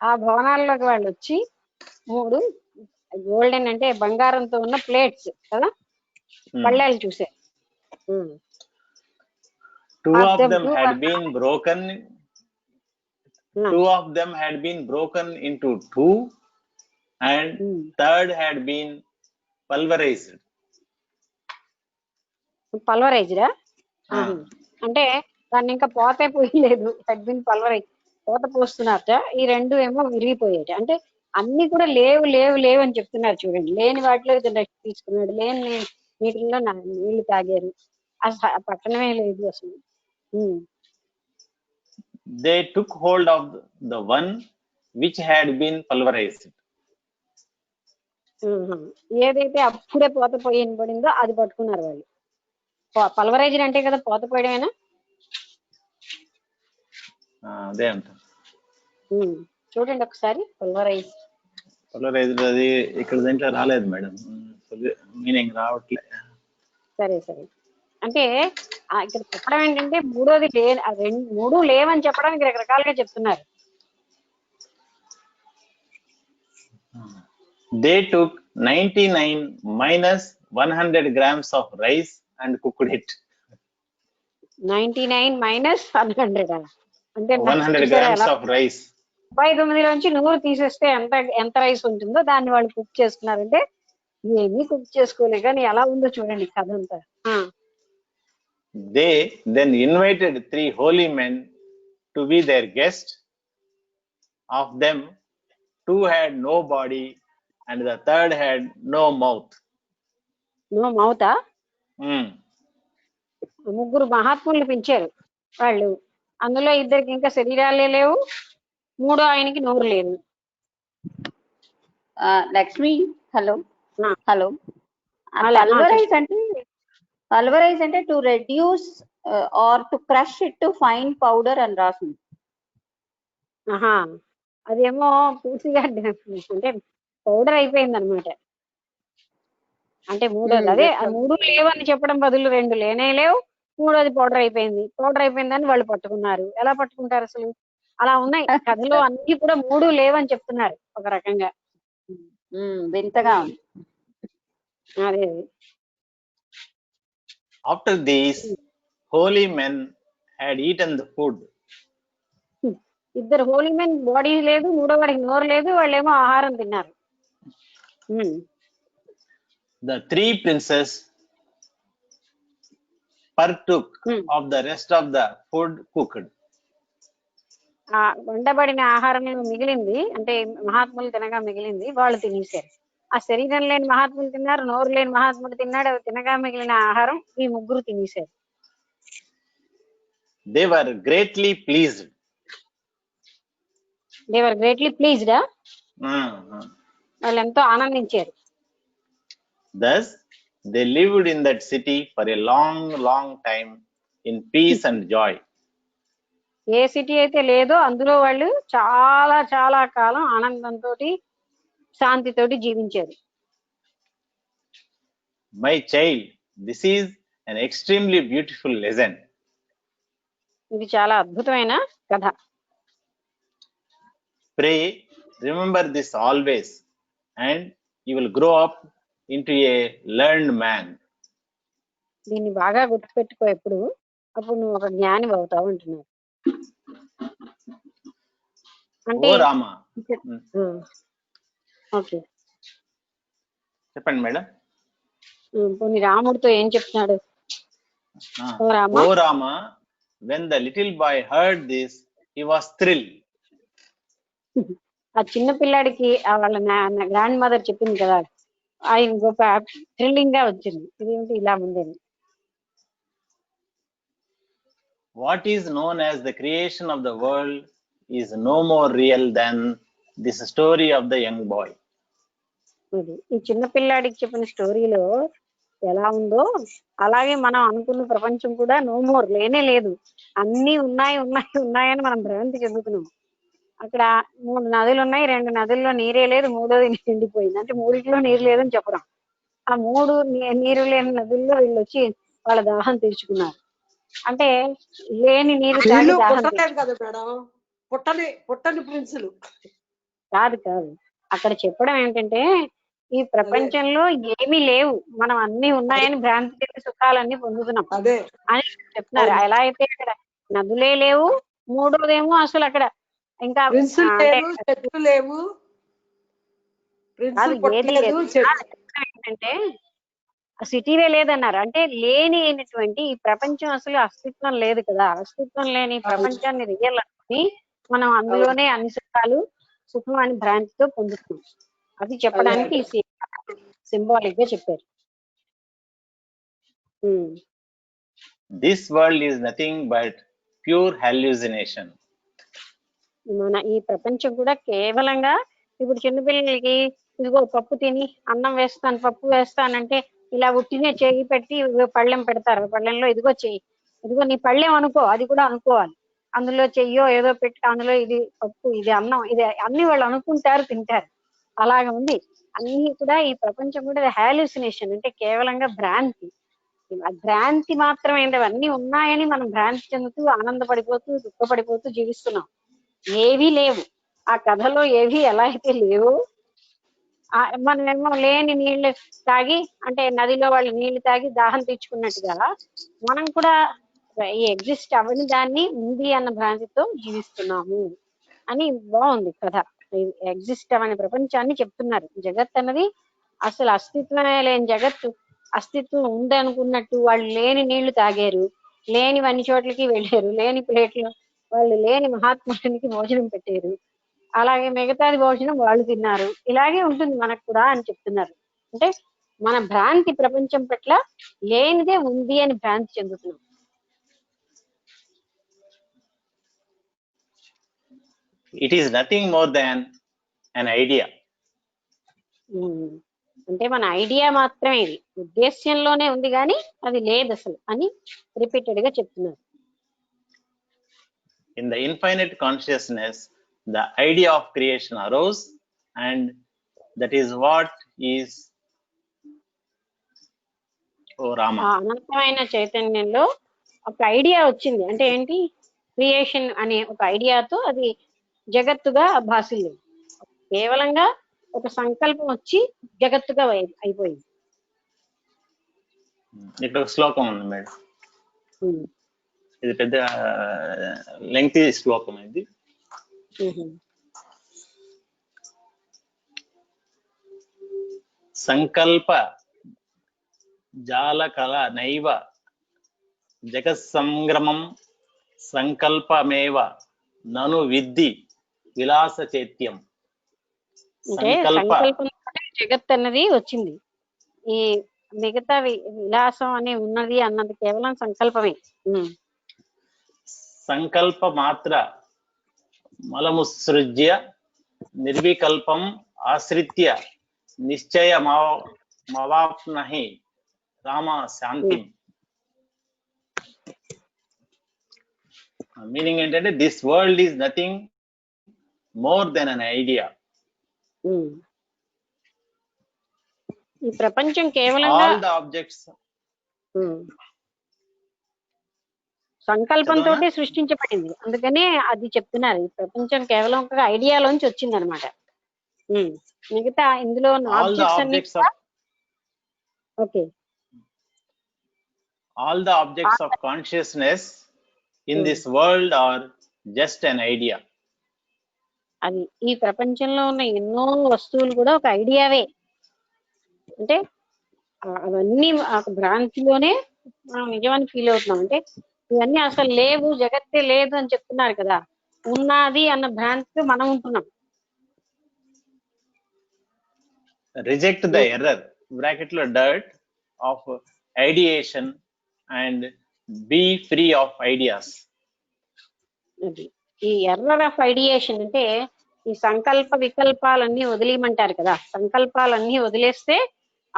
C: ఆ భవనాల్లోకి వాళ్ళు వచ్చి 3 గోల్డెన్ అంటే బంగారంతో ఉన్న ప్లేట్స్ కదా, పళ్ళాలు చూసారు.
B: 2 of them had been broken. 2 of them had been broken into 2, and third had been pulverized.
C: పల్వరైజ్డా అంటే దాన్ని ఇంకా పోతే పోయలేదు, హెడ్ బిన్ పల్వరైజ్ పోత పోస్తున్నారట. ఈ 2 ఏమో విరిగిపోయాట. అంటే అన్ని కూడా లేవు లేవు లేవు అని చెప్తున్నారు చూడండి. లేని వాటిలో రెస్ట్ తీసుకున్నాడు, లేని నీటిలో నీళ్లు తాగారు, అసలు పట్టణమే లేదు అసలు.
B: They took hold of the one which had been pulverized.
C: ఏదైతే అప్పుడే పోత పోయబడిందో అది పట్టుకున్నారు వాళ్ళు. పల్వరైజ్డ్ అంటే కదా పోత పోయడమేనా?
B: అదే అంట.
C: చూడండి ఒకసారి పల్వరైజ్డ్
B: అది ఇక్కడ దీంట్లో రాలేదు మేడం, మీనింగ్ రావట్లే.
C: సరే సరే. అంటే ఇక్కడ చెప్పడం ఏంటంటే మూడోది 3 లేవని చెప్పడానికి రకరకాలుగా చెప్తున్నారు.
B: They took 99 minus 100 grams of rice and cooked it.
C: 99 minus 100 అంటే
B: 100 grams of rice.
C: 39 నుంచి 100 తీసేస్తే ఎంత రైస్ ఉంటుందో దాన్ని వాళ్ళు కుక్ చేసుకున్నారంటే ఏమీ కుక్ చేసుకోలే కానీ ఎలా ఉందో చూడండి కథ అంతా.
B: They then invited 3 holy men to be their guests. Of them, 2 had no body and the third had no mouth.
C: No మౌతా.
B: Hmm.
C: ముగ్గురు మహాత్ముల్ని పెంచారు వాళ్ళు. అందులో ఇద్దరికి ఇంకా శరీరాలే లేవు, మూడో ఆయనకి నోరు లేదు.
E: లక్ష్మి, హలో
C: ఆ.
E: హలో. పల్వరైజ్ అంటే to reduce or to crush it to fine powder అని రాసింది.
C: ఆహా, అదేమో పూర్తిగా అంటే పౌడర్ అయిపోయింది అనమాట. అంటే మూడోది అదే మూడు లేవని చెప్పడం బదులు 2 లేనే లేవు, మూడోది పౌడర్ అయిపోయింది. పౌడర్ అయిపోయిందని వాళ్ళు పట్టుకున్నారు. ఎలా పట్టుకుంటారు అసలు? అలా ఉన్నాయి కథలో అన్ని కూడా 3 లేవని చెప్తున్నారు ఒక రకంగా.
E: వింతగా ఉంది.
C: అదే
B: After these, holy men had eaten the food.
C: ఇద్దరు హోలీ మెన్ బాడీ లేదు, మూడో వాడికి నోరు లేదు, వాళ్ళేమో ఆహారం తిన్నారు.
B: The 3 princes partook of the rest of the food cooked.
C: ఆ వండబడిన ఆహారం మిగిలింది, అంటే మహాత్ములు తినగా మిగిలింది, వాళ్ళు తినేశారు. ఆ శరీరం లేని మహాత్ములు తిన్నారు, నోరు లేని మహాత్ముడు తిన్నాడు. తినగా మిగిలిన ఆహారం ఈ ముగ్గురు తినేశారు.
B: They were greatly pleased.
C: They were greatly ప్లీజ్డా,
B: Uh-huh.
C: వాళ్ళు ఎంతో ఆనందించారు.
B: Thus, they lived in that city for a long, long time in peace and joy.
C: A city అయితే లేదో అందులో వాళ్ళు చాలా చాలా కాలం ఆనందంతో శాంతితోటి జీవించారు.
B: My child, this is an extremely beautiful lesson.
C: ఇది చాలా అద్భుతమైన కథ.
B: Pray, remember this always, and you will grow up into a learned man.
C: దీన్ని బాగా గుర్తుపెట్టుకో ఎప్పుడు, అప్పుడు నువ్వు ఒక జ్ఞాని అవుతావు అంటున్నారు. అంటే
B: ఓ రామ.
C: ఓకే,
B: చెప్పండి మేడం.
C: పోనీ రాముడితో ఏం చెప్తున్నాడు? ఓ రామ,
B: ఓ Rama, when the little boy heard this, he was thrilled.
C: ఆ చిన్న పిల్లాడికి వాళ్ళ గ్రాండ్ మదర్ చెప్పింది కదా, ఆయన గొప్ప థ్రిల్లింగ్ గా వచ్చింది. ఇదేమిటి ఇలా ఉందని.
B: What is known as the creation of the world is no more real than this story of the young boy.
C: ఇది ఈ చిన్న పిల్లాడికి చెప్పిన స్టోరీలో ఎలా ఉందో అలాగే మనం అనుకున్న ప్రపంచం కూడా నో మోర్, లేనే లేదు. అన్ని ఉన్నాయి ఉన్నాయి ఉన్నాయని మనం భ్రాంతి చెందుతున్నాం. అక్కడ 3 నదులు ఉన్నాయి, 2 నదుల్లో నీరే లేదు, మూడోది నిండిపోయింది. అంటే 3లో నీరు లేదని చెప్పడం. ఆ 3 నీరు లేని నదుల్లో వీళ్ళు వచ్చి వాళ్ళ దాహం తీర్చుకున్నారు. అంటే లేని నీరు తాగి దాహం
D: కదా మేడం, పుట్టని ప్రిన్సులు
C: కాదు. అక్కడ చెప్పడం ఏంటంటే ఈ ప్రపంచంలో ఏమీ లేవు, మనం అన్ని ఉన్నాయని భ్రాంతి చెంది సుఖాలన్నీ పొందుతున్నాం అని చెప్తున్నారు. ఎలా అయితే అక్కడ నదులే లేవు, మూడోదేమో అసలు అక్కడ ఇంకా
D: లేవు,
C: ఏంటంటే సిటీవే లేదన్నారు. అంటే లేని అయినటువంటి ఈ ప్రపంచం అసలు అస్తిత్వం లేదు కదా. అస్తిత్వం లేని ప్రపంచాన్ని రియల్ అనుకుని మనం అందులోనే అన్ని సుఖం అని భ్రాంతితో పొందుతున్నాం. అది చెప్పడానికి సింబాలిక్ గా చెప్పారు.
B: This world is nothing but pure hallucination.
C: మన ఈ ప్రపంచం కూడా కేవలంగా ఇప్పుడు చిన్నపిల్లలకి ఇదిగో పప్పు తిని అన్నం వేస్తాను, పప్పు వేస్తానంటే ఇలా ఉట్టినే చేయి పెట్టి పళ్ళెం పెడతారు. పళ్ళెంలో ఇదిగో చెయ్యి, ఇదిగో నీ పళ్ళెం అనుకో, అది కూడా అనుకోవాలి. అందులో చెయ్యో ఏదో పెట్టి అందులో ఇది పప్పు, ఇది అన్నం, ఇది అన్ని వాళ్ళు అనుకుంటారు, తింటారు. అలాగే ఉంది అన్ని కూడా. ఈ ప్రపంచం కూడా హాల్యూసినేషన్, అంటే కేవలంగా భ్రాంతి. భ్రాంతి మాత్రమే, అవన్నీ ఉన్నాయని మనం భ్రాంతి చెందుతూ ఆనందపడిపోతూ దుఃఖపడిపోతూ జీవిస్తున్నాం. ఏవీ లేవు ఆ కథలో, ఏవి ఎలా అయితే లేవు. మనమేమో లేని నీళ్లు తాగి, అంటే నదిలో వాళ్ళు నీళ్లు తాగి దాహం తీర్చుకున్నట్టుగా మనం కూడా ఎగ్జిస్ట్ అవని దాన్ని ఉంది అన్న భ్రాంతితో జీవిస్తున్నాము అని బాగుంది కథ. ఎగ్జిస్ట్ అవని ప్రపంచాన్ని చెప్తున్నారు. జగత్ అన్నది అసలు అస్తిత్వమే లేని జగత్తు అస్తిత్వం ఉందనుకున్నట్టు వాళ్ళు లేని నీళ్లు తాగారు, లేని అన్ని చోట్లకి వెళ్ళారు, లేని ప్లేట్లు వాళ్ళు లేని మహాత్మునికి భోజనం పెట్టారు, అలాగే మిగతాది భోజనం వాళ్ళు తిన్నారు. ఇలాగే ఉంటుంది మనకు కూడా అని చెప్తున్నారు. అంటే మన భ్రాంతి ప్రపంచం పట్ల లేనిదే ఉంది అని భ్రాంతి చెందుతున్నాం.
B: It is nothing more than an idea.
C: అంటే మన ఐడియా మాత్రమే, ఇది ఉద్దేశ్యంలోనే ఉంది కానీ అది లేదు అసలు అని రిపీటెడ్ గా చెప్తున్నారు.
B: In the infinite consciousness, the idea of creation arose, and that is what is Rama.
C: అనంతమైన చైతన్యంలో ఒక ఐడియా వచ్చింది. అంటే ఏంటి? క్రియేషన్ అనే ఒక ఐడియాతో అది జగత్తుగా భాసిల్లింది. కేవలంగా ఒక సంకల్పం వచ్చి జగత్తుగా అయిపోయింది.
B: ఇక్కడ ఒక శ్లోకం ఉంది మేడం, ఇది పెద్ద లెంగ్తీ శ్లోకం. ఇది సంకల్ప జాలకల నైవ జగత్ సంగ్రమం సంకల్పమేవ నను విద్ధి విలాస చైత్యం.
C: అంటే సంకల్పం జగత్ అన్నది వచ్చింది, ఈ మిగతా విలాసం అనే ఉన్నది అన్నది కేవలం సంకల్పమే.
B: సంకల్ప మాత్ర మలముసృజ్య నిర్వికల్పం ఆశ్రిత్య నిశ్చయమవాప్నహి రామ శాంతి. మీనింగ్ ఏంటంటే this world is nothing more than an idea.
C: ఈ ప్రపంచం కేవలంగా
B: ఆల్ ద ఆబ్జెక్ట్స్
C: సంకల్పంతో సృష్టించబడింది. అందుకనే అది చెప్తున్నారు, ఈ ప్రపంచం కేవలం ఒక ఐడియాలోంచి వచ్చింది అనమాట. మిగతా ఇందులో okay,
B: all the objects of consciousness in this world are just an idea.
C: అది ఈ ప్రపంచంలో ఉన్న ఎన్నో వస్తువులు కూడా ఒక ఐడియావే. అంటే అవన్నీ భ్రాంతిలోనే మనం నిజమని ఫీల్ అవుతున్నాం. అంటే ఇవన్నీ అసలు లేవు, జగత్తే లేదు అని చెప్తున్నారు కదా, ఉన్నది అన్న భ్రాంతితో మనం ఉంటున్నాం.
B: Reject the error bracket lo dirt of ideation and be free of ideas.
C: ఈ ఎర్రర్ ఆఫ్ ఐడియేషన్ అంటే ఈ సంకల్ప వికల్పాలన్నీ వదిలేయమంటారు కదా, సంకల్పాలన్నీ వదిలేస్తే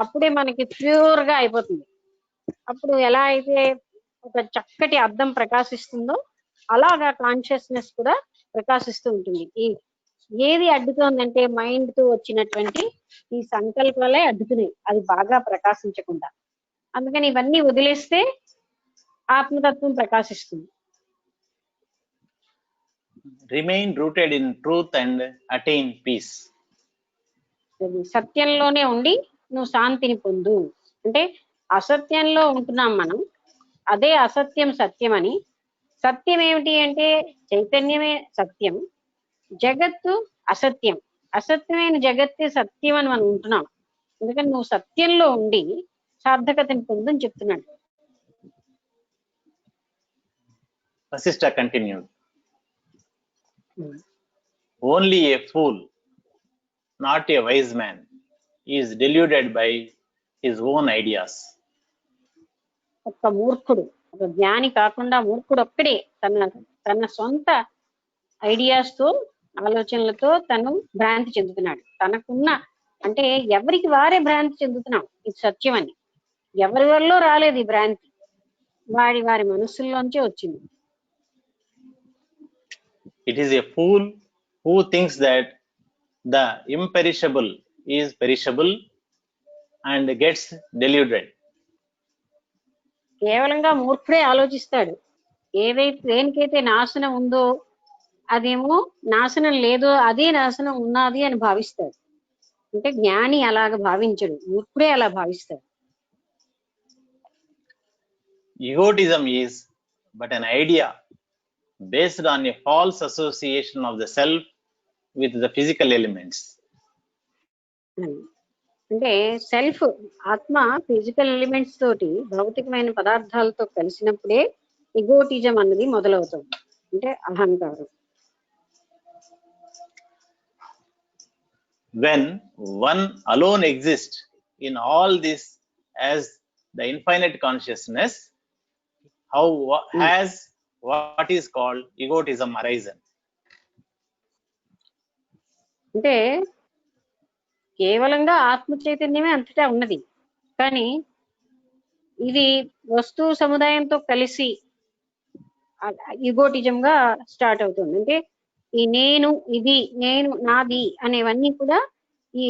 C: అప్పుడే మనకి ప్యూర్ గా అయిపోతుంది. అప్పుడు ఎలా అయితే ఒక చక్కటి అద్దం ప్రకాశిస్తుందో అలాగా కాన్షియస్నెస్ కూడా ప్రకాశిస్తూ ఉంటుంది. ఈ ఏది అడ్డుతోందంటే మైండ్ తో వచ్చినటువంటి ఈ సంకల్పాలే అడ్డుతున్నాయి, అది బాగా ప్రకాశించకుండా. అందుకని ఇవన్నీ వదిలేస్తే ఆత్మతత్వం ప్రకాశిస్తుంది.
B: Remain rooted in truth and attain peace.
C: సత్యంలోనే ఉండి నువ్వు శాంతిని పొందు. అంటే అసత్యంలో ఉంటున్నాం మనం, అదే అసత్యం సత్యం అని. సత్యం ఏమిటి అంటే చైతన్యమే సత్యం, జగత్తు అసత్యం, అసత్యమైన జగత్తే సత్యం అని మనం ఉంటున్నాం. ఎందుకని నువ్వు సత్యంలో ఉండి సార్థకతని పొందు అని చెప్తున్నాడు.
B: Vasishtha continued. Only a fool, not a wise man, is deluded by his own ideas.
C: ఒక మూర్ఖుడు, ఒక జ్ఞాని కాకుండా మూర్ఖుడు ఒక్కడే తన సొంత ఐడియాస్ తో ఆలోచనలతో తను భ్రాంతి చెందుతున్నాడు. తనకున్న అంటే ఎవరికి వారే భ్రాంతి చెందుతున్నాం ఇది సత్యం అని. ఎవరి వల్ల రాలేదు ఈ భ్రాంతి, వారి మనస్సుల్లోంచే వచ్చింది.
B: It is a fool who thinks that the imperishable is perishable and gets deluded.
C: కేవలంగా మూర్ఖుడే ఆలోచిస్తాడు, దేనికైతే నాశనం ఉందో అదేమో నాశనం లేదో అదే నాశనం ఉన్నది అని భావిస్తాడు. అంటే జ్ఞాని అలాగ భావించడు, మూర్ఖుడే అలా భావిస్తాడు.
B: Egotism is but an idea based on a false association of the self with the physical elements.
C: అంటే సెల్ఫ్ ఆత్మ ఫిజికల్ ఎలిమెంట్స్ తోటి భౌతికమైన పదార్థాలతో కలిసినప్పుడే ఇగోటిజం అన్నది మొదలవుతుంది, అంటే అహంకారం.
B: When one alone exists in all this as the infinite consciousness, how has what is called egotism arisen?
C: అంటే కేవలంగా ఆత్మ చైతన్యమే అంతటా ఉన్నది, కానీ ఇది వస్తు సముదాయంతో కలిసి ఈగోటిజం గా స్టార్ట్ అవుతుంది. అంటే ఈ నేను, ఇది నేను, నాది అనేవన్నీ కూడా ఈ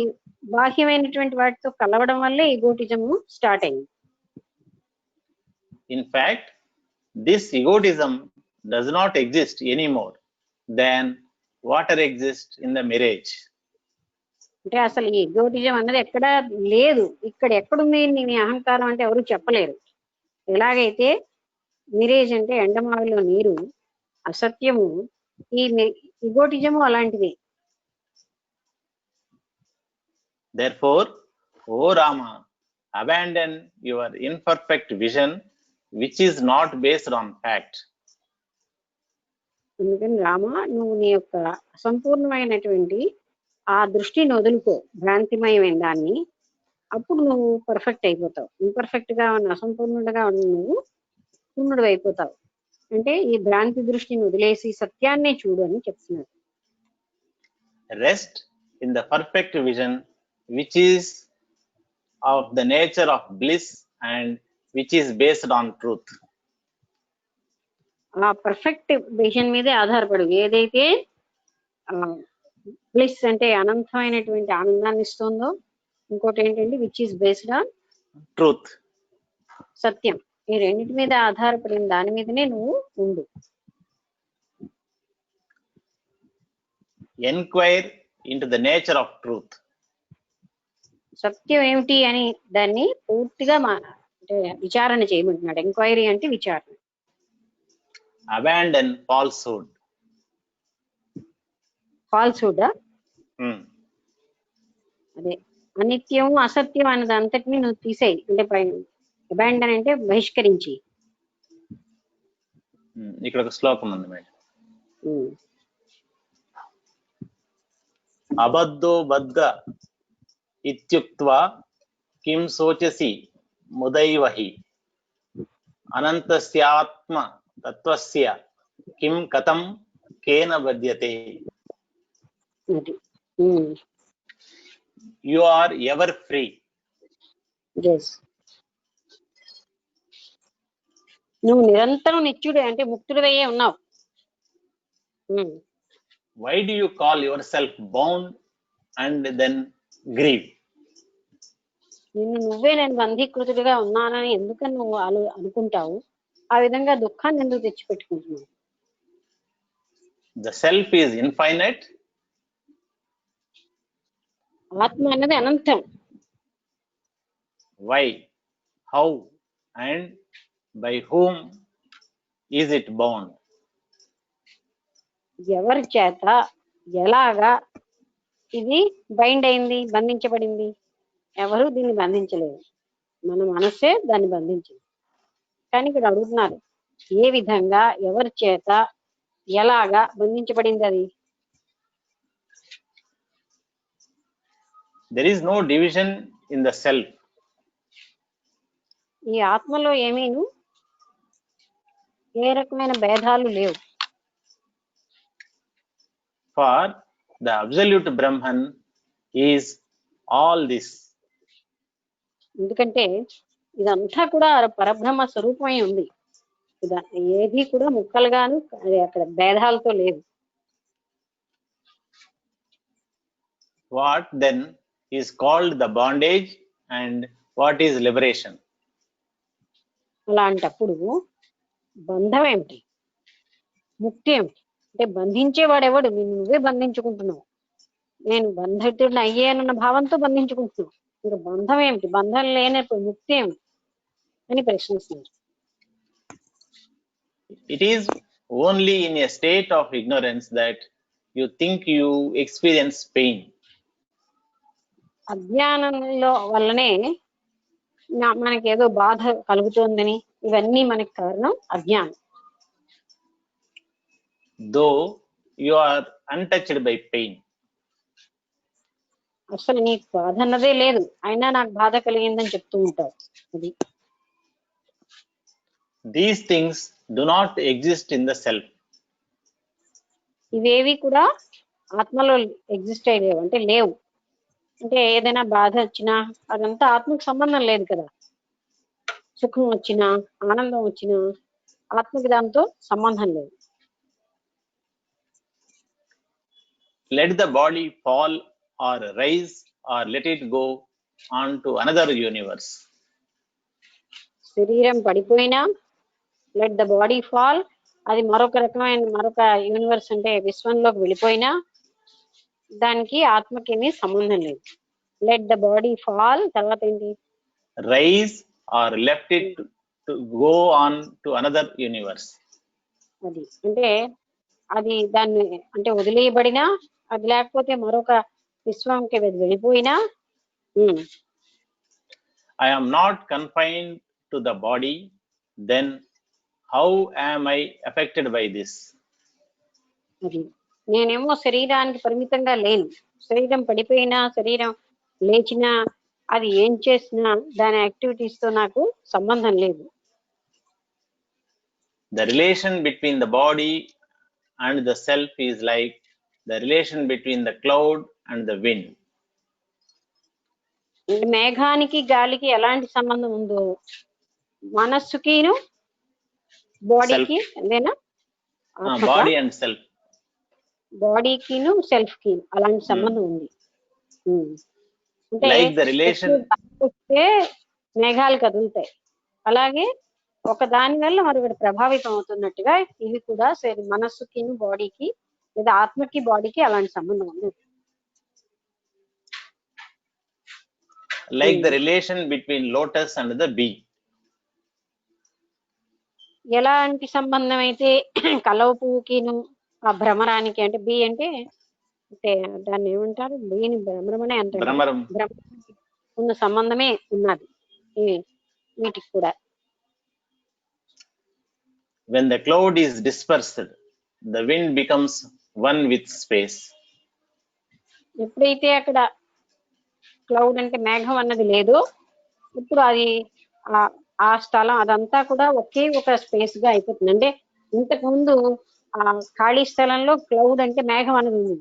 C: బాహ్యమైనటువంటి వాటితో కలవడం వల్లే ఈగోటిజం స్టార్ట్ అయింది.
B: In fact, this egotism does not exist anymore than water exists in the mirage.
C: అంటే అసలు ఈ ఈగోటిజం అన్నది ఎక్కడా లేదు, ఇక్కడ ఎక్కడుంది నీ అహంకారం అంటే ఎవరు చెప్పలేరు. ఎలాగైతే మిరేజ్ అంటే ఎండమావిలో నీరు అసత్యము, ఈ ఈగోటిజము అలాంటిది.
B: Therefore, O Rama, abandon your imperfect vision which is not based on fact.
C: అందుకని రామ, నువ్వు నీ యొక్క అసంపూర్ణమైనటువంటి ఆ దృష్టిని వదులుకో, భ్రాంతిమయమైన దాన్ని, అప్పుడు నువ్వు పర్ఫెక్ట్ అయిపోతావు. ఇంపర్ఫెక్ట్ గా ఉన్న అసంపూర్ణుడుగా ఉన్న నువ్వు పూర్ణుడు అయిపోతావు. అంటే ఈ భ్రాంతి దృష్టిని వదిలేసి సత్యాన్నే చూడు అని చెప్తున్నారు.
B: Rest in the perfect vision which is of the nature of bliss and which is based on truth.
C: ఆ పర్ఫెక్ట్ విజన్ మీదే ఆధారపడు, ఏదైతే బ్లిస్ అంటే అనంతమైనటువంటి ఆనందాన్ని ఇస్తుందో, ఇంకోటి ఏంటంటే which is based on
B: Truth.
C: సత్యం. ఈ రెండింటి మీద ఆధారపడిన దాని మీదనే నువ్వు ఉండు.
B: Enquire into the nature of truth.
C: సత్యం ఏమిటి అని దాన్ని పూర్తిగా అంటే విచారణ చేయమంటున్నాడు. ఎంక్వైరీ అంటే విచారణ.
B: Abandon falsehood.
C: ఫాల్స్హుడ్ అదే అనిత్యం అసత్యం అన్నది అంతటిని నువ్వు తీసేయి. అంటే అబాండన్ అంటే బహిష్కరించి.
B: ఇక్కడ ఒక శ్లోకం ఉంది మేడం. అబద్ధో బద్గ ఇత్యుక్త్వా కిం శోచసి ముదైవహి అనంతస్యాత్మ తత్వస్య కిం కథం కేన బధ్యతే. You are ever free.
C: నువ్వు నిరంతరం నిత్యుడే అంటే ముక్తుడివయ్యే ఉన్నావు.
B: Why do you call yourself bound and then grieve?
C: నువ్వే నేను బంధీకృతుడిగా ఉన్నానని ఎందుకని నువ్వు అనుకుంటావు? ఆ విధంగా దుఃఖాన్ని ఎందుకు తెచ్చిపెట్టుకుంటున్నావు?
B: The self is infinite.
C: ఆత్మ అన్నది అనంతం.
B: Why, how and by whom is it bound?
C: ఎవరి చేత ఎలాగా ఇది బైండ్ అయింది, బంధించబడింది? ఎవరు దీన్ని బంధించలేదు, మన మనసే దాన్ని బంధించింది. కానీ ఇక్కడ అడుగుతున్నారు, ఏ విధంగా, ఎవరి చేత, ఎలాగా బంధించబడింది అది?
B: There is no division in the self.
C: ఈ ఆత్మలో ఏమీను ఏ రకమైన భేదాలు లేవు.
B: For the absolute Brahman is all this.
C: ఎందుకంటే ఇదంతా కూడా పరబ్రహ్మ స్వరూపమై ఉంది. ఏది కూడా ముక్కలుగాను అక్కడ భేదాలతో లేదు.
B: What then is called the bondage and what is liberation?
C: అలాంటప్పుడు బంధం ఏమిటి, ముక్తి ఏమిటి? అంటే బంధించేవాడెవడు? నువ్వే బంధించుకుంటున్నావు. నేను బంధితుడిని అయ్యానన్న భావంతో బంధించుకుంటున్నావు. ఇంకా బంధం ఏమిటి? బంధం లేనప్పుడు ముక్తి ఏమిటి అని ప్రశ్నిస్తున్నారు.
B: It is only in a state of ignorance that you think you experience pain.
C: అజ్ఞానంలో వల్లనే మనకి ఏదో బాధ కలుగుతోందని ఇవన్నీ మనకి కారణం అజ్ఞానం.
B: though you are untouched by pain.
C: అసలు నీకు బాధ అన్నదే లేదు, అయినా నాకు బాధ కలిగిందని చెప్తూ ఉంటావు. అది
B: These things do not exist in the self.
C: ఇవేవి కూడా ఆత్మలో ఎగ్జిస్ట్ అయ్యేవి అంటే లేవు. అంటే ఏదైనా బాధ వచ్చినా అదంతా ఆత్మకు సంబంధం లేదు కదా. సుఖం వచ్చినా ఆనందం వచ్చినా ఆత్మకి దాంతో సంబంధం లేదు.
B: Let the body fall or rise or let it go on to another universe.
C: శరీరం పడిపోయినా, లెట్ ద బాడీ ఫాల్, అది మరొక రకమైన మరొక యూనివర్స్ అంటే విశ్వంలోకి వెళ్ళిపోయినా దానికి ఆత్మకేమీ సంబంధం లేదు. లెట్ ద బాడీ ఫాల్ తర్వాత ఏంటి?
B: Rise or left it to go on to another universe.
C: అది అంటే అది దాన్ని అంటే వదిలేయబడినా, అది లేకపోతే మరొక విశ్వంకి వెళ్ళిపోయినా
B: I am not confined to the body, then how am I affected by this?
C: అది నేనేమో శరీరానికి పరిమితంగా లేను. శరీరం పడిపోయినా, శరీరం లేచినా, అది ఏం చేసినా దాని యాక్టివిటీస్ తో నాకు సంబంధం లేదు.
B: The relation between the body and the self is like the relation between the cloud and the wind.
C: మేఘానికి గాలికి ఎలాంటి సంబంధం ఉందో మనస్సుకిను బాడీకి అదేనా
B: Body and self.
C: బాడీకిను సెల్ఫ్ కి అలాంటి సంబంధం ఉంది. అంటే
B: Like the relation.
C: మేఘాలు కదులుతాయి, అలాగే ఒక దాని వల్ల మరొకటి ప్రభావితం అవుతున్నట్టుగా ఇవి కూడా మనస్సుకి బాడీకి లేదా ఆత్మకి బాడీకి అలాంటి సంబంధం ఉంది.
B: Like the relation between lotus and the bee.
C: ఎలాంటి సంబంధం అయితే కలవ పువ్వుకిను ఆ భ్రమరానికి అంటే బీ అంటే దాన్ని ఏమంటారు? బీని భ్రమరమనే అంటారు.
B: భ్రమరం.
C: ఉన్న సంబంధమే ఉన్నది వీటికి కూడా.
B: When the cloud is dispersed, the wind becomes one with space.
C: ఎప్పుడైతే అక్కడ క్లౌడ్ అంటే మేఘం అన్నది లేదు, ఇప్పుడు అది ఆ స్థలం అదంతా కూడా ఒకే ఒక స్పేస్ గా అయిపోతుంది. అంటే ఇంతకు ముందు ఆ ఖాళీ స్థలంలో క్లౌడ్ అంటే మేఘం అన్నది ఉంది.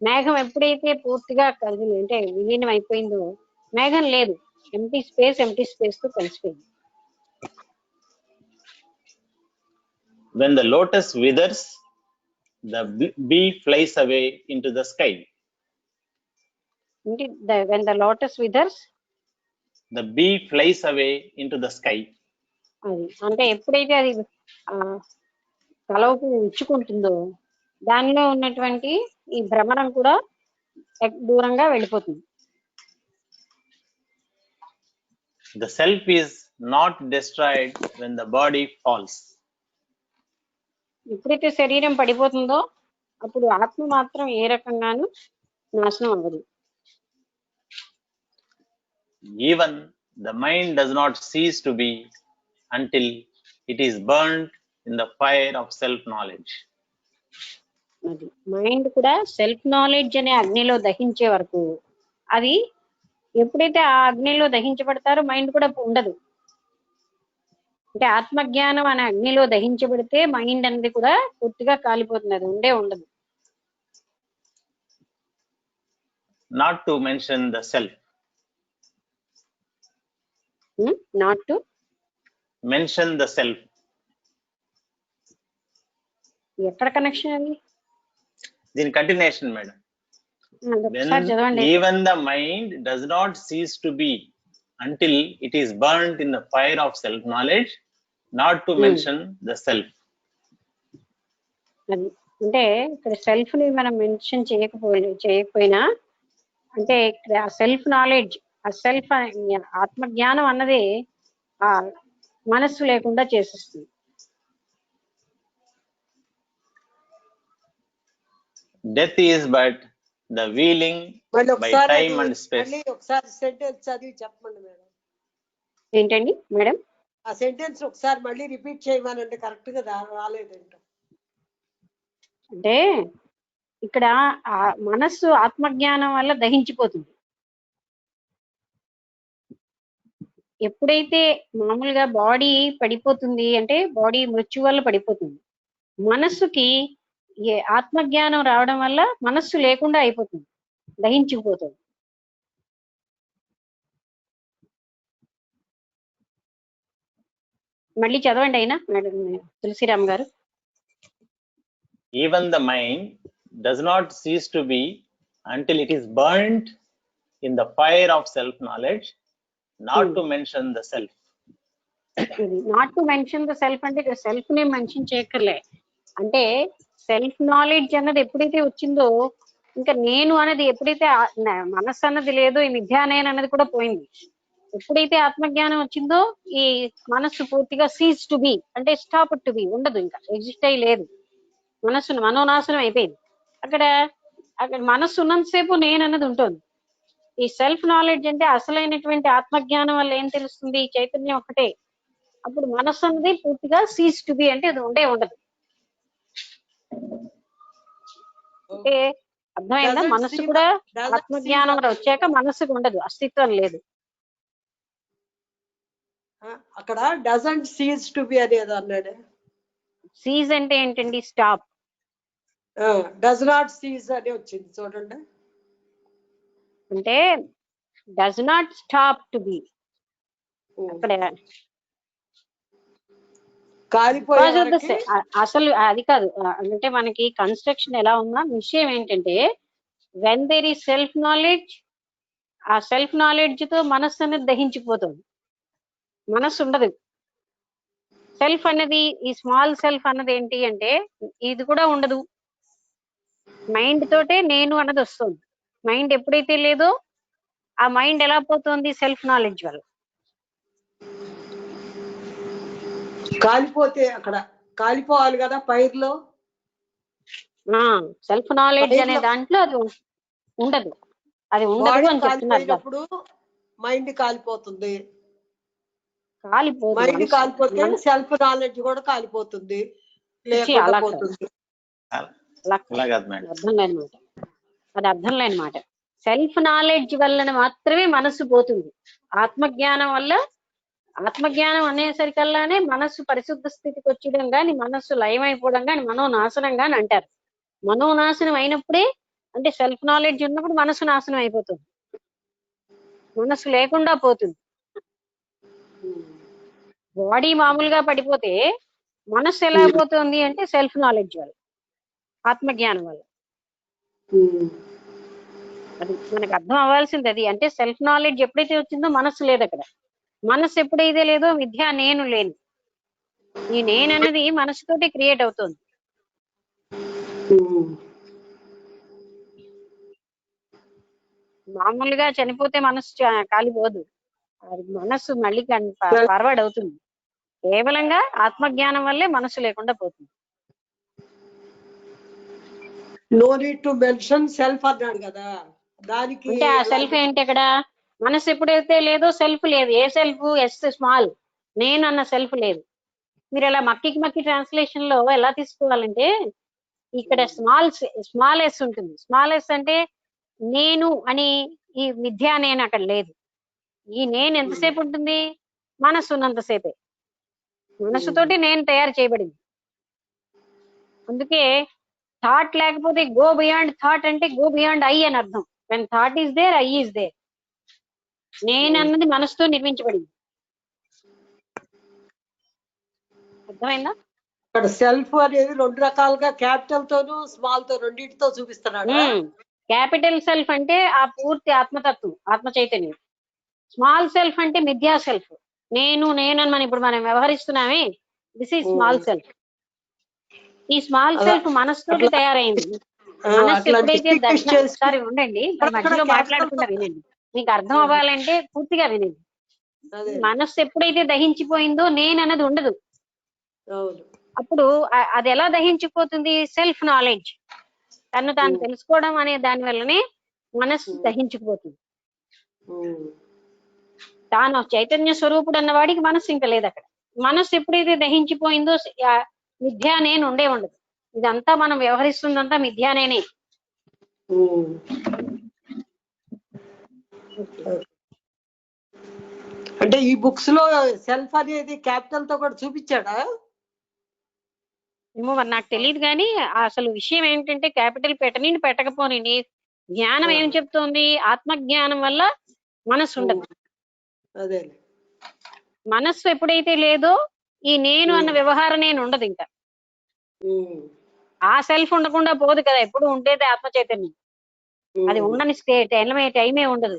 C: మేఘం ఎప్పుడైతే పూర్తిగా కదిలి అంటే విలీనం అయిపోయిందో మేఘం లేదు, ఎంటీ స్పేస్ తో కలిసిపోయింది.
B: When the lotus withers, the bee flies away into the sky.
C: When the lotus withers,
B: the bee flies away into the sky.
C: అది అంటే ఎప్పుడైతే అది కలవకు ఇచ్చుకుంటుందో దానిలో ఉన్నటువంటి ఈ భ్రమణం కూడా దూరంగా వెళ్ళిపోతుంది.
B: The self is not destroyed when the body falls.
C: ఎప్పుడైతే శరీరం పడిపోతుందో అప్పుడు ఆత్మ మాత్రం ఏ రకంగానూ నాశనం అవ్వదు.
B: Even the mind does not cease to be until it is burned in the fire of self knowledge.
C: అది మైండ్ కూడా సెల్ఫ్ నాలెడ్జ్ అనే అగ్నిలో దహించే వరకు, అది ఎప్పుడైతే ఆ అగ్నిలో దహించబడతారో మైండ్ కూడా ఉండదు. అంటే ఆత్మజ్ఞానం అనే అగ్నిలో దహించబడితే మైండ్ అనేది కూడా పూర్తిగా కాలిపోతుంది, అది ఉండదు.
B: Not to mention the self.
C: Not to
B: mention the self.
C: ఎక్కడ కనెక్షన్ అది?
B: దీని continuation madam. Even the mind does not cease to be until it is burnt in the fire of self knowledge, not to mention the self.
C: అది అంటే ఇక్కడ సెల్ఫ్ ని మనం మెన్షన్ చేయకపోయినా అంటే ఆ సెల్ఫ్ నాలెడ్జ్, ఆ సెల్ఫ్ ఆత్మజ్ఞానం అన్నది ఆ మనస్సు లేకుండా చేసేస్తుంది.
B: Death is but the wheeling
D: మళ్ళీ
B: by
D: ఒకసారి
B: time
D: అది
B: and space.
D: మళ్ళీ ఒకసారి సెంటెన్స్ చదివి చెప్పండి మేడం.
C: ఏంటండి మేడం?
D: ఆ సెంటెన్స్ ఒకసారి మళ్ళీ రిపీట్ చేయమనండి, కరెక్ట్ గా రాలేదేంటో.
C: అంటే ఇక్కడ ఆ మనస్సు ఆత్మజ్ఞానం వల్ల దహించిపోతుంది. ఎప్పుడైతే మామూలుగా బాడీ పడిపోతుంది అంటే బాడీ మృత్యు వల్ల పడిపోతుంది, మనస్సుకి ఆత్మజ్ఞానం రావడం వల్ల మనస్సు లేకుండా అయిపోతుంది, దహించుకుపోతుంది. మళ్ళీ చదవండి అయినా మేడం తులసిరామ్ గారు.
B: Even the mind does not cease to be until it is burnt in the fire of self knowledge, not to mention the self.
C: Not to mention the self అంటే ఇక్కడ సెల్ఫ్ నే మెన్షన్ చేయక్కర్లే. అంటే సెల్ఫ్ నాలెడ్జ్ అన్నది ఎప్పుడైతే వచ్చిందో ఇంకా నేను అనేది ఎప్పుడైతే మనస్సు అన్నది లేదో ఈ మిథ్యా నేను అన్నది కూడా పోయింది. ఎప్పుడైతే ఆత్మజ్ఞానం వచ్చిందో ఈ మనస్సు పూర్తిగా సీజ్ టు బి అంటే స్టాప్ టు బి ఉండదు, ఇంకా ఎగ్జిస్ట్ అయ్యి లేదు, మనస్సును మనోనాశనం అయిపోయింది. అక్కడ మనస్సు ఉన్నంతసేపు నేను అన్నది ఉంటుంది. ఈ సెల్ఫ్ నాలెడ్జ్ అంటే అసలైనటువంటి ఆత్మజ్ఞానం వల్ల ఏం తెలుస్తుంది, చైతన్యం ఒకటే. అప్పుడు మనస్సు అన్నది పూర్తిగా సీజ్ టు బి అంటే అది ఉండదు. అంటే అర్థమైందా? మనస్సు కూడా ఆత్మజ్ఞానం వచ్చాక మనస్సుకు ఉండదు, అస్తిత్వం లేదు.
D: అక్కడ డజంట్ సీజ్ టు బి అనేది అన్నాడు.
C: సీజ్ అంటే ఏంటండి? స్టాప్.
D: డస్ నాట్ సీజ్ అని వచ్చింది చూడండి.
C: అంటే does not stop to be. అక్కడ అసలు అది కాదు. అంటే మనకి కన్స్ట్రక్షన్ ఎలా ఉన్నా విషయం ఏంటంటే వెన్ దేర్ ఈ సెల్ఫ్ నాలెడ్జ్, ఆ సెల్ఫ్ నాలెడ్జ్ తో మనస్సు అనేది దహించిపోతుంది, మనస్సు ఉండదు. సెల్ఫ్ అనేది ఈ స్మాల్ సెల్ఫ్ అన్నది ఏంటి అంటే ఇది కూడా ఉండదు, మైండ్ తోటే నేను అన్నది వస్తుంది. మైండ్ ఎప్పుడైతే లేదో ఆ మైండ్ ఎలా పోతుంది? సెల్ఫ్ నాలెడ్జ్ వల్ల.
D: కాలిపోతే అక్కడ కాలిపోవాలి కదా పైర్లో.
C: సెల్ఫ్ నాలెడ్జ్ అనే దాంట్లో అది ఉండదు, అది ఉండదు అని చెప్తున్నారు.
D: మైండ్ కాలిపోతుంది,
C: కాలిపోతుంది.
D: మైండ్ కాలిపోతే సెల్ఫ్ నాలెడ్జ్ కూడా కాలిపోతుంది,
C: అర్థం లేనమాట. అది అర్థం లేనమాట. సెల్ఫ్ నాలెడ్జ్ వల్ల మాత్రమే మనస్సు పోతుంది. ఆత్మజ్ఞానం వల్ల, ఆత్మజ్ఞానం అనేసరికల్లానే మనస్సు పరిశుద్ధ స్థితికి వచ్చడం కానీ, మనస్సు లయమైపోవడం కానీ, మనోనాశనం కానీ అంటారు. మనోనాశనం అయినప్పుడే అంటే సెల్ఫ్ నాలెడ్జ్ ఉన్నప్పుడు మనస్సు నాశనం అయిపోతుంది, మనస్సు లేకుండా పోతుంది. బాడీ మామూలుగా పడిపోతే మనస్సు ఎలా పోతుంది అంటే సెల్ఫ్ నాలెడ్జ్ వల్ల, ఆత్మజ్ఞానం వల్ల. అది మనకు అర్థం అవ్వాల్సింది అది. అంటే సెల్ఫ్ నాలెడ్జ్ ఎప్పుడైతే వచ్చిందో మనస్సు లేదు అక్కడ. మనస్సు ఎప్పుడైతే లేదో విద్య నేను లేను. ఈ నేను అన్నది మనస్సుతోటి క్రియేట్ అవుతుంది. మామూలుగా చనిపోతే మనస్సు కాలిపోదు, మనస్సు మళ్ళీ ఫార్వర్డ్ అవుతుంది. కేవలంగా ఆత్మజ్ఞానం వల్లే మనస్సు లేకుండా పోతుంది.
D: No need to mention self అన్నాడు కదా, దానికి
C: అంటే ఆ సెల్ఫ్ ఏంటి? అక్కడ మనస్సు ఎప్పుడైతే లేదో సెల్ఫ్ లేదు. A self? ఎస్ స్మాల్, నేను అన్న సెల్ఫ్ లేదు. మీరు ఇలా మక్కి ట్రాన్స్లేషన్ లో ఎలా తీసుకోవాలంటే ఇక్కడ స్మాల్ ఎస్ ఉంటుంది. స్మాల్ ఎస్ అంటే నేను అని ఈ విద్య నేను అక్కడ లేదు. ఈ నేను ఎంతసేపు ఉంటుంది? మనస్సు ఉన్నంతసేపే. మనస్సుతోటి నేను తయారు చేయబడింది. అందుకే థాట్ లేకపోతే గో బియాండ్ థాట్ అంటే గో బియాండ్ ఐ అని అర్థం. When thought is there, I is there. నేను అన్నది మనసుతో నిర్మించబడింది. అర్థమైందా?
D: ఇక్కడ సెల్ఫ్ అనేది రెండు రకాలుగా, క్యాపిటల్ తోను స్మాల్ తో రెండింటితో చూపిస్తున్నాడు.
C: క్యాపిటల్ సెల్ఫ్ అంటే ఆ పూర్తి ఆత్మతత్వం, ఆత్మ చైతన్యం. స్మాల్ సెల్ఫ్ అంటే మిథ్యా సెల్ఫ్, నేను నేనని మనం ఇప్పుడు మనం వ్యవహరిస్తున్నామే, దిస్ ఈజ్ స్మాల్ సెల్ఫ్. ఈ స్మాల్ సెల్ఫ్ మనసుతోటి తయారైంది. మనస్సు ఎప్పుడైతే ఒకసారి ఉండండి, మధ్యలో మాట్లాడకుండా వినండి, మీకు అర్థం అవ్వాలంటే పూర్తిగా వినండి. మనస్సు ఎప్పుడైతే దహించిపోయిందో నేను అన్నది ఉండదు. అప్పుడు అది ఎలా దహించిపోతుంది? Self knowledge. తను తాను తెలుసుకోవడం అనే దాని వల్లనే మనస్సు దహించుకుపోతుంది. తాను చైతన్య స్వరూపుడు అన్న వాడికి మనస్సు ఇంకా లేదు అక్కడ. మనస్సు ఎప్పుడైతే దహించిపోయిందో మిథ్యా నేను ఉండే ఉండదు. ఇదంతా మనం వ్యవహరిస్తుందంతా మిథ్యా నేనే.
D: అంటే ఈ బుక్స్ లో సెల్ఫ్ అనేది క్యాపిటల్ తో కూడా చూపించాడా?
C: ఏమో మరి నాకు తెలియదు, కానీ అసలు విషయం ఏంటంటే క్యాపిటల్ పెట్టనండి పెట్టకపోనండి, జ్ఞానం ఏం చెప్తోంది? ఆత్మజ్ఞానం వల్ల మనస్సు ఉండదు.
D: అదే
C: మనస్సు ఎప్పుడైతే లేదో ఈ నేను అన్న వ్యవహారం నేను ఉండదు. ఇంకా ఆ సెల్ఫ్ ఉండకుండా పోదు కదా, ఎప్పుడు ఉండేది ఆత్మ చైతన్యం. అది ఉండని స్టేట్ టైమే ఉండదు.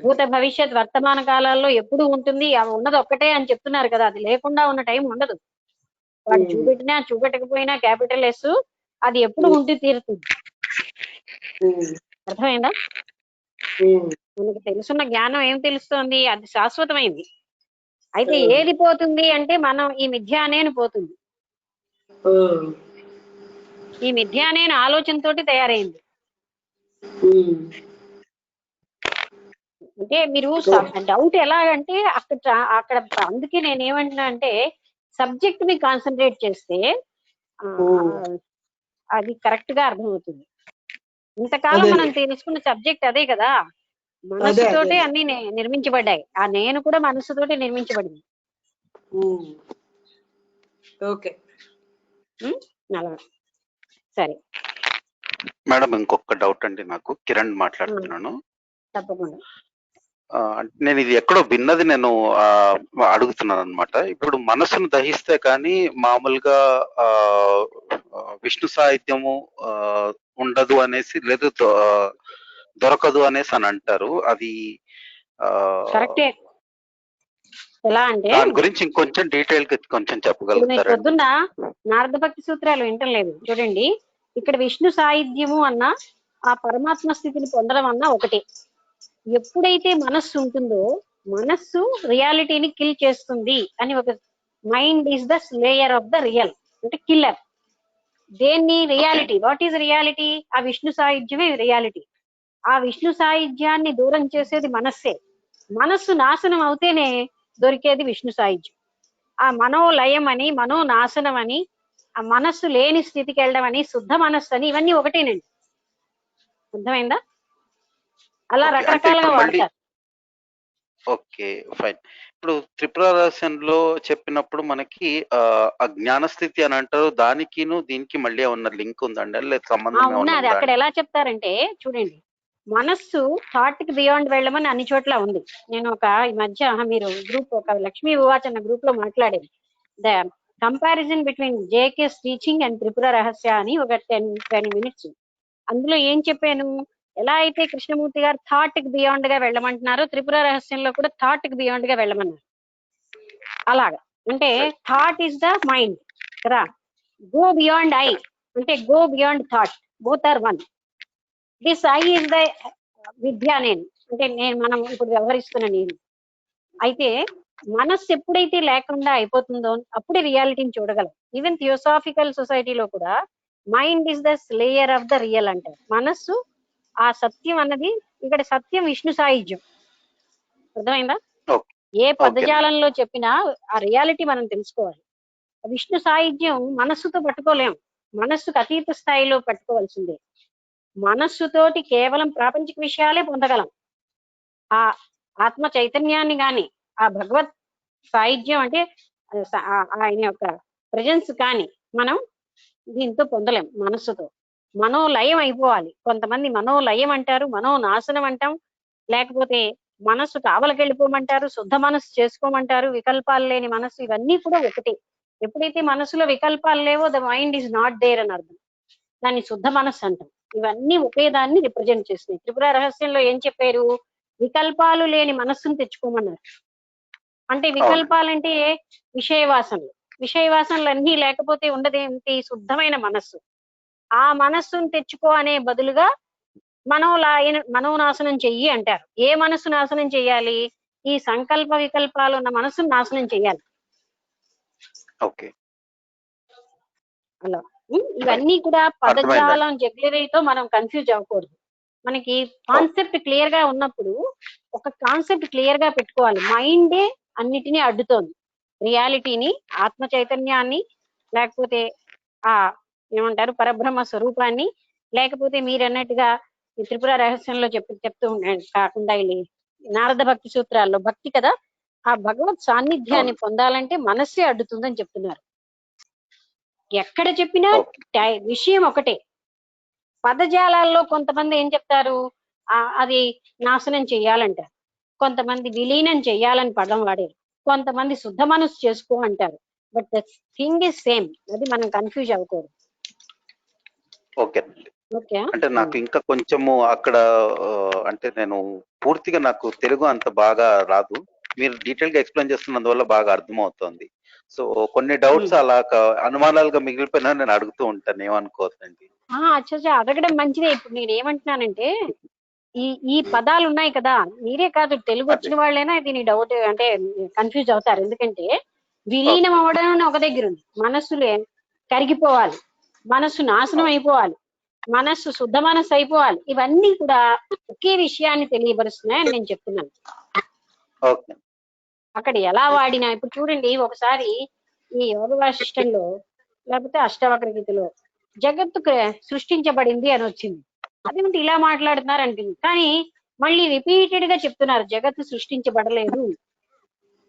C: భూత భవిష్యత్ వర్తమాన కాలాల్లో ఎప్పుడు ఉంటుంది, అవి ఉన్నది ఒక్కటే అని చెప్తున్నారు కదా, అది లేకుండా ఉన్న టైం ఉండదు. వాడు చూపెట్టినా చూపెట్టకపోయినా క్యాపిటల్ ఎస్ అది ఎప్పుడు ఉండి తీరుతుంది. అర్థమైందా? మనకు తెలుసున్న జ్ఞానం ఏం తెలుస్తోంది? అది శాశ్వతమైంది. అయితే ఏది పోతుంది అంటే మనం ఈ మిథ్యానేను పోతుంది. ఈ మిథ్యానేను ఆలోచనతోటి తయారైంది. అంటే మీరు డౌట్ ఎలాగంటే అక్కడ అందుకే నేను ఏమంటున్నా అంటే సబ్జెక్ట్ ని కాన్సన్ట్రేట్ చేస్తే అది కరెక్ట్ గా అర్థమవుతుంది. ఇంతకాలం మనం తెలుసుకున్న సబ్జెక్ట్ అదే కదా, మనస్సుతోటే అన్ని నిర్మించబడ్డాయి. ఆ నేను కూడా మనస్సుతోటే నిర్మించబడింది.
D: ఓకే
E: అలా
C: సరే
F: మేడం, ఇంకొక డౌట్ అండి నాకు. కిరణ్ మాట్లాడుతున్నాను.
C: తప్పకుండా.
F: నేను ఇది ఎక్కడో విన్నది నేను అడుగుతున్నాను అనమాట. ఇప్పుడు మనసును దహిస్తే కానీ మామూలుగా విష్ణు సాహిత్యము ఉండదు అనేసి, లేదు దొరకదు అనేసి అని అంటారు. అది
C: కరెక్టే. ఎలా అంటే
F: దాని గురించి ఇంకొంచెం డీటెయిల్ గా కొంచెం చెప్పగలుగుతారా?
C: పొద్దున్న నారద భక్తి సూత్రాలు వింటలేదు చూడండి. ఇక్కడ విష్ణు సాహిత్యము అన్న ఆ పరమాత్మ స్థితిని పొందడం అన్న ఒకటి. ఎప్పుడైతే మనస్సు ఉంటుందో మనస్సు రియాలిటీని కిల్ చేస్తుంది అని ఒక mind is the slayer of the real, అంటే కిల్లర్. దేన్ని? రియాలిటీ. What is reality? ఆ విష్ణు సాహిత్యమే రియాలిటీ. ఆ విష్ణు సాహిత్యాన్ని దూరం చేసేది మనస్సే. మనస్సు నాశనం అవుతేనే దొరికేది విష్ణు సాహిత్యం. ఆ మనోలయం అని, మనోనాశనం అని, ఆ మనస్సు లేని స్థితికి వెళ్ళడం అని, శుద్ధ మనస్సు అని, ఇవన్నీ ఒకటేనండి. అర్థమైందా? అలా రకరకాలుగా వాడతారు.
F: Okay, fine. ఇప్పుడు త్రిపుర రహస్యంలో చెప్పినప్పుడు మనకి ఆ జ్ఞాన స్థితి అని అంటారు. దానికిను దీనికి మళ్ళీ ఏమన్నా లింక్ ఉందండి, లేదా సంబంధం
C: ఉన్నది. అక్కడ ఎలా చెప్తారంటే చూడండి, మనస్సు థాట్ కి బియాండ్ వెళ్ళమని అన్ని చోట్ల ఉంది. నేను ఈ మధ్య మీరు గ్రూప్ ఒక లక్ష్మీ వివాచ్ అన్న గ్రూప్ లో మాట్లాడేది the comparison between JK's teaching and Tripura Rahasya అని ఒక 10 minutes. అందులో ఏం చెప్పాను? ఎలా అయితే కృష్ణమూర్తి గారు థాట్ కి బియాండ్ గా వెళ్ళమంటున్నారో త్రిపుర రహస్యంలో కూడా థాట్ కి బియాండ్ గా వెళ్ళమన్నారు. అలాగా అంటే థాట్ ఈస్ ద మైండ్ కదా, గో బియాండ్ ఐ అంటే go beyond thought, both are one. This I is the vidya నేను, అంటే మనం ఇప్పుడు వ్యవహరిస్తున్న నేను. అయితే మనస్సు ఎప్పుడైతే లేకుండా అయిపోతుందో అప్పుడే రియాలిటీని చూడగలం. ఈవెన్ థియోసాఫికల్ సొసైటీలో కూడా mind is the slayer of the real అంటారు. మనస్సు ఆ సత్యం అన్నది, ఇక్కడ సత్యం విష్ణు సాహిత్యం. అర్థమైందా? ఏ పదజాలంలో చెప్పినా ఆ రియాలిటీ మనం తెలుసుకోవాలి. విష్ణు సాహిత్యం మనస్సుతో పట్టుకోలేం, మనస్సుకు అతీత స్థాయిలో పట్టుకోవాల్సిందే. మనస్సుతోటి కేవలం ప్రాపంచిక విషయాలే పొందగలం. ఆ ఆత్మ చైతన్యాన్ని గాని, ఆ భగవత్ సాహిత్యం అంటే ఆయన యొక్క ప్రజెన్స్ కానీ మనం దీంతో పొందలేం. మనస్సుతో మనోలయం అయిపోవాలి. కొంతమంది మనోలయం అంటారు, మనోనాశనం అంటాం, లేకపోతే మనస్సు కావలకెళ్ళిపోమంటారు, శుద్ధ మనస్సు చేసుకోమంటారు, వికల్పాలు లేని మనస్సు. ఇవన్నీ కూడా ఒకటి. ఎప్పుడైతే మనసులో వికల్పాలు లేవో the mind is not there అని అర్థం. దాన్ని శుద్ధ మనస్సు అంటాం. ఇవన్నీ ఒకే దాన్ని రిప్రజెంట్ చేస్తున్నాయి. త్రిపుర రహస్యంలో ఏం చెప్పారు? వికల్పాలు లేని మనస్సును తెచ్చుకోమన్నారు. అంటే వికల్పాలంటే విషయవాసనలు. విషయవాసనలు అన్నీ లేకపోతే ఉండదేంటి? శుద్ధమైన మనస్సు. ఆ మనస్సును తెచ్చుకో అనే బదులుగా మనోనాశనం చెయ్యి అంటారు. ఏ మనస్సు నాశనం చెయ్యాలి? ఈ సంకల్ప వికల్పాలు ఉన్న మనస్సును నాశనం చెయ్యాలి.
F: ఓకే,
C: అలా ఇవన్నీ కూడా
F: అర్థమైందండి.
C: పదజాలం జగ్లరీతో మనం కన్ఫ్యూజ్ అవ్వకూడదు. మనకి కాన్సెప్ట్ క్లియర్ గా ఉన్నప్పుడు ఒక కాన్సెప్ట్ క్లియర్ గా పెట్టుకోవాలి. మైండే అన్నిటినీ అడ్డుతోంది. రియాలిటీని, ఆత్మ చైతన్యాన్ని, లేకపోతే ఆ ఏమంటారు పరబ్రహ్మ స్వరూపాన్ని, లేకపోతే మీరు అన్నట్టుగా ఈ త్రిపుర రహస్యంలో చెప్తూ ఉండండి కాకుండా నారద భక్తి సూత్రాల్లో భక్తి కదా, ఆ భగవత్ సాన్నిధ్యాన్ని పొందాలంటే మనస్సే అడ్డుతుందని చెప్తున్నారు. ఎక్కడ చెప్పినా విషయం ఒకటే. పదజాలాల్లో కొంతమంది ఏం చెప్తారు, అది నాశనం చెయ్యాలంటారు, కొంతమంది విలీనం చెయ్యాలని పదం వాడారు, కొంతమంది శుద్ధ మనసు చేసుకో అంటారు. But the thing is same. అది మనం కన్ఫ్యూజ్ అవ్వకూడదు.
F: ఓకే
C: ఓకే,
F: అంటే నాకు ఇంకా కొంచెము అక్కడ అంటే నేను పూర్తిగా నాకు తెలుగు అంత బాగా రాదు, మీరు డీటెయిల్ గా ఎక్స్ప్లెయిన్ చేస్తున్నందువల్ల బాగా అర్థమవుతోంది. సో కొన్ని డౌట్స్ అలా అనుమానాలుగా మిగిలిపోయినా నేను అడుగుతూ ఉంటాను, ఏమనుకోవద్దండి.
C: అచ్చా అడగడం మంచిదే. ఇప్పుడు నేను ఏమంటున్నానంటే ఈ పదాలు ఉన్నాయి కదా, మీరే కాదు తెలుగు వచ్చిన వాళ్ళైనా దీని డౌట్ అంటే కన్ఫ్యూజ్ అవుతారు. ఎందుకంటే విలీనం అవ్వడం ఒక దగ్గర ఉంది, మనస్సులే కరిగిపోవాలి, మనస్సు నాశనం అయిపోవాలి, మనస్సు శుద్ధ మనస్సు అయిపోవాలి. ఇవన్నీ కూడా ఒకే విషయాన్ని తెలియపరుస్తున్నాయని నేను చెప్తున్నాను. అక్కడ ఎలా వాడినా ఇప్పుడు చూడండి, ఒకసారి ఈ యోగ వాసిష్టంలో లేకపోతే అష్టవక్ర గీతలో జగత్తు సృష్టించబడింది అని వచ్చింది. అదేమిటి ఇలా మాట్లాడుతున్నారు అనిపించింది, కానీ మళ్ళీ రిపీటెడ్ గా చెప్తున్నారు జగత్తు సృష్టించబడలేదు.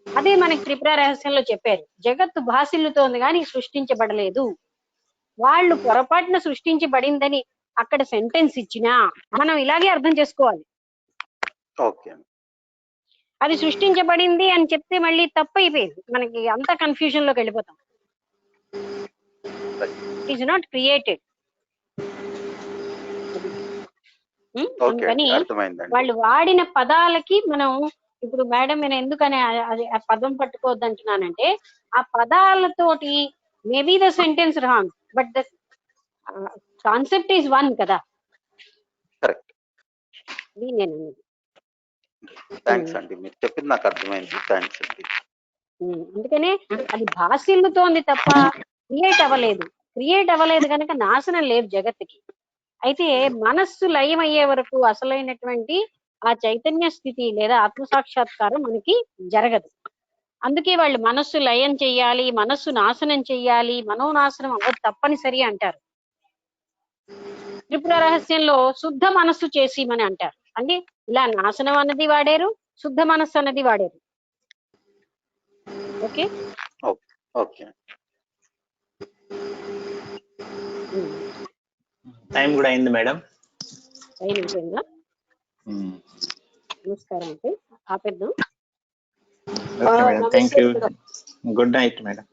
C: అదే మనకి త్రిపుర రహస్యంలో చెప్పారు, జగత్తు భాసిల్లుతోంది కానీ సృష్టించబడలేదు. వాళ్ళు పొరపాటున సృష్టించబడిందని అక్కడ సెంటెన్స్ ఇచ్చినా మనం ఇలాగే అర్థం చేసుకోవాలి. అది సృష్టించబడింది అని చెప్తే మళ్ళీ తప్పు అయిపోయింది, మనకి అంత కన్ఫ్యూజన్ లోకి వెళ్ళిపోతాం. It is not created. అందుకని వాళ్ళు వాడిన పదాలకి మనం ఇప్పుడు మేడం నేను ఎందుకని ఆ పదం పట్టుకోవద్దు అంటున్నానంటే, ఆ పదాలతోటి maybe the sentence wrong but the concept is one కదా. నేను
F: థాంక్స్ అండి, మీరు చెప్పింది నాకు అర్థమైంది. థాంక్స్ అండి.
C: అందుకనే అది భాసిల్లుతోంది తప్ప క్రియేట్ అవ్వలేదు కనుక నాశనం లేదు జగత్తుకి. అయితే మనస్సు లయం అయ్యే వరకు అసలైనటువంటి ఆ చైతన్య స్థితి లేదా ఆత్మసాక్షాత్కారం మనకి జరగదు. అందుకే వాళ్ళు మనస్సు లయం చెయ్యాలి, మనస్సు నాశనం చెయ్యాలి, మనోనాశనం అవ్వదు తప్పనిసరి అంటారు. త్రిపుర రహస్యంలో శుద్ధ మనస్సు చేసి అని అంటారు. అంటే ఇలా నాశనం అన్నది వాడారు, శుద్ధ మనస్సు అన్నది వాడారు. ఓకే
F: ఓకే,
B: టైం కూడా అయింది మేడం.
C: టైం అయిపోయిందా? నమస్కారం అంటే ఆపేద్దాం.
B: Thank you. Good night madam.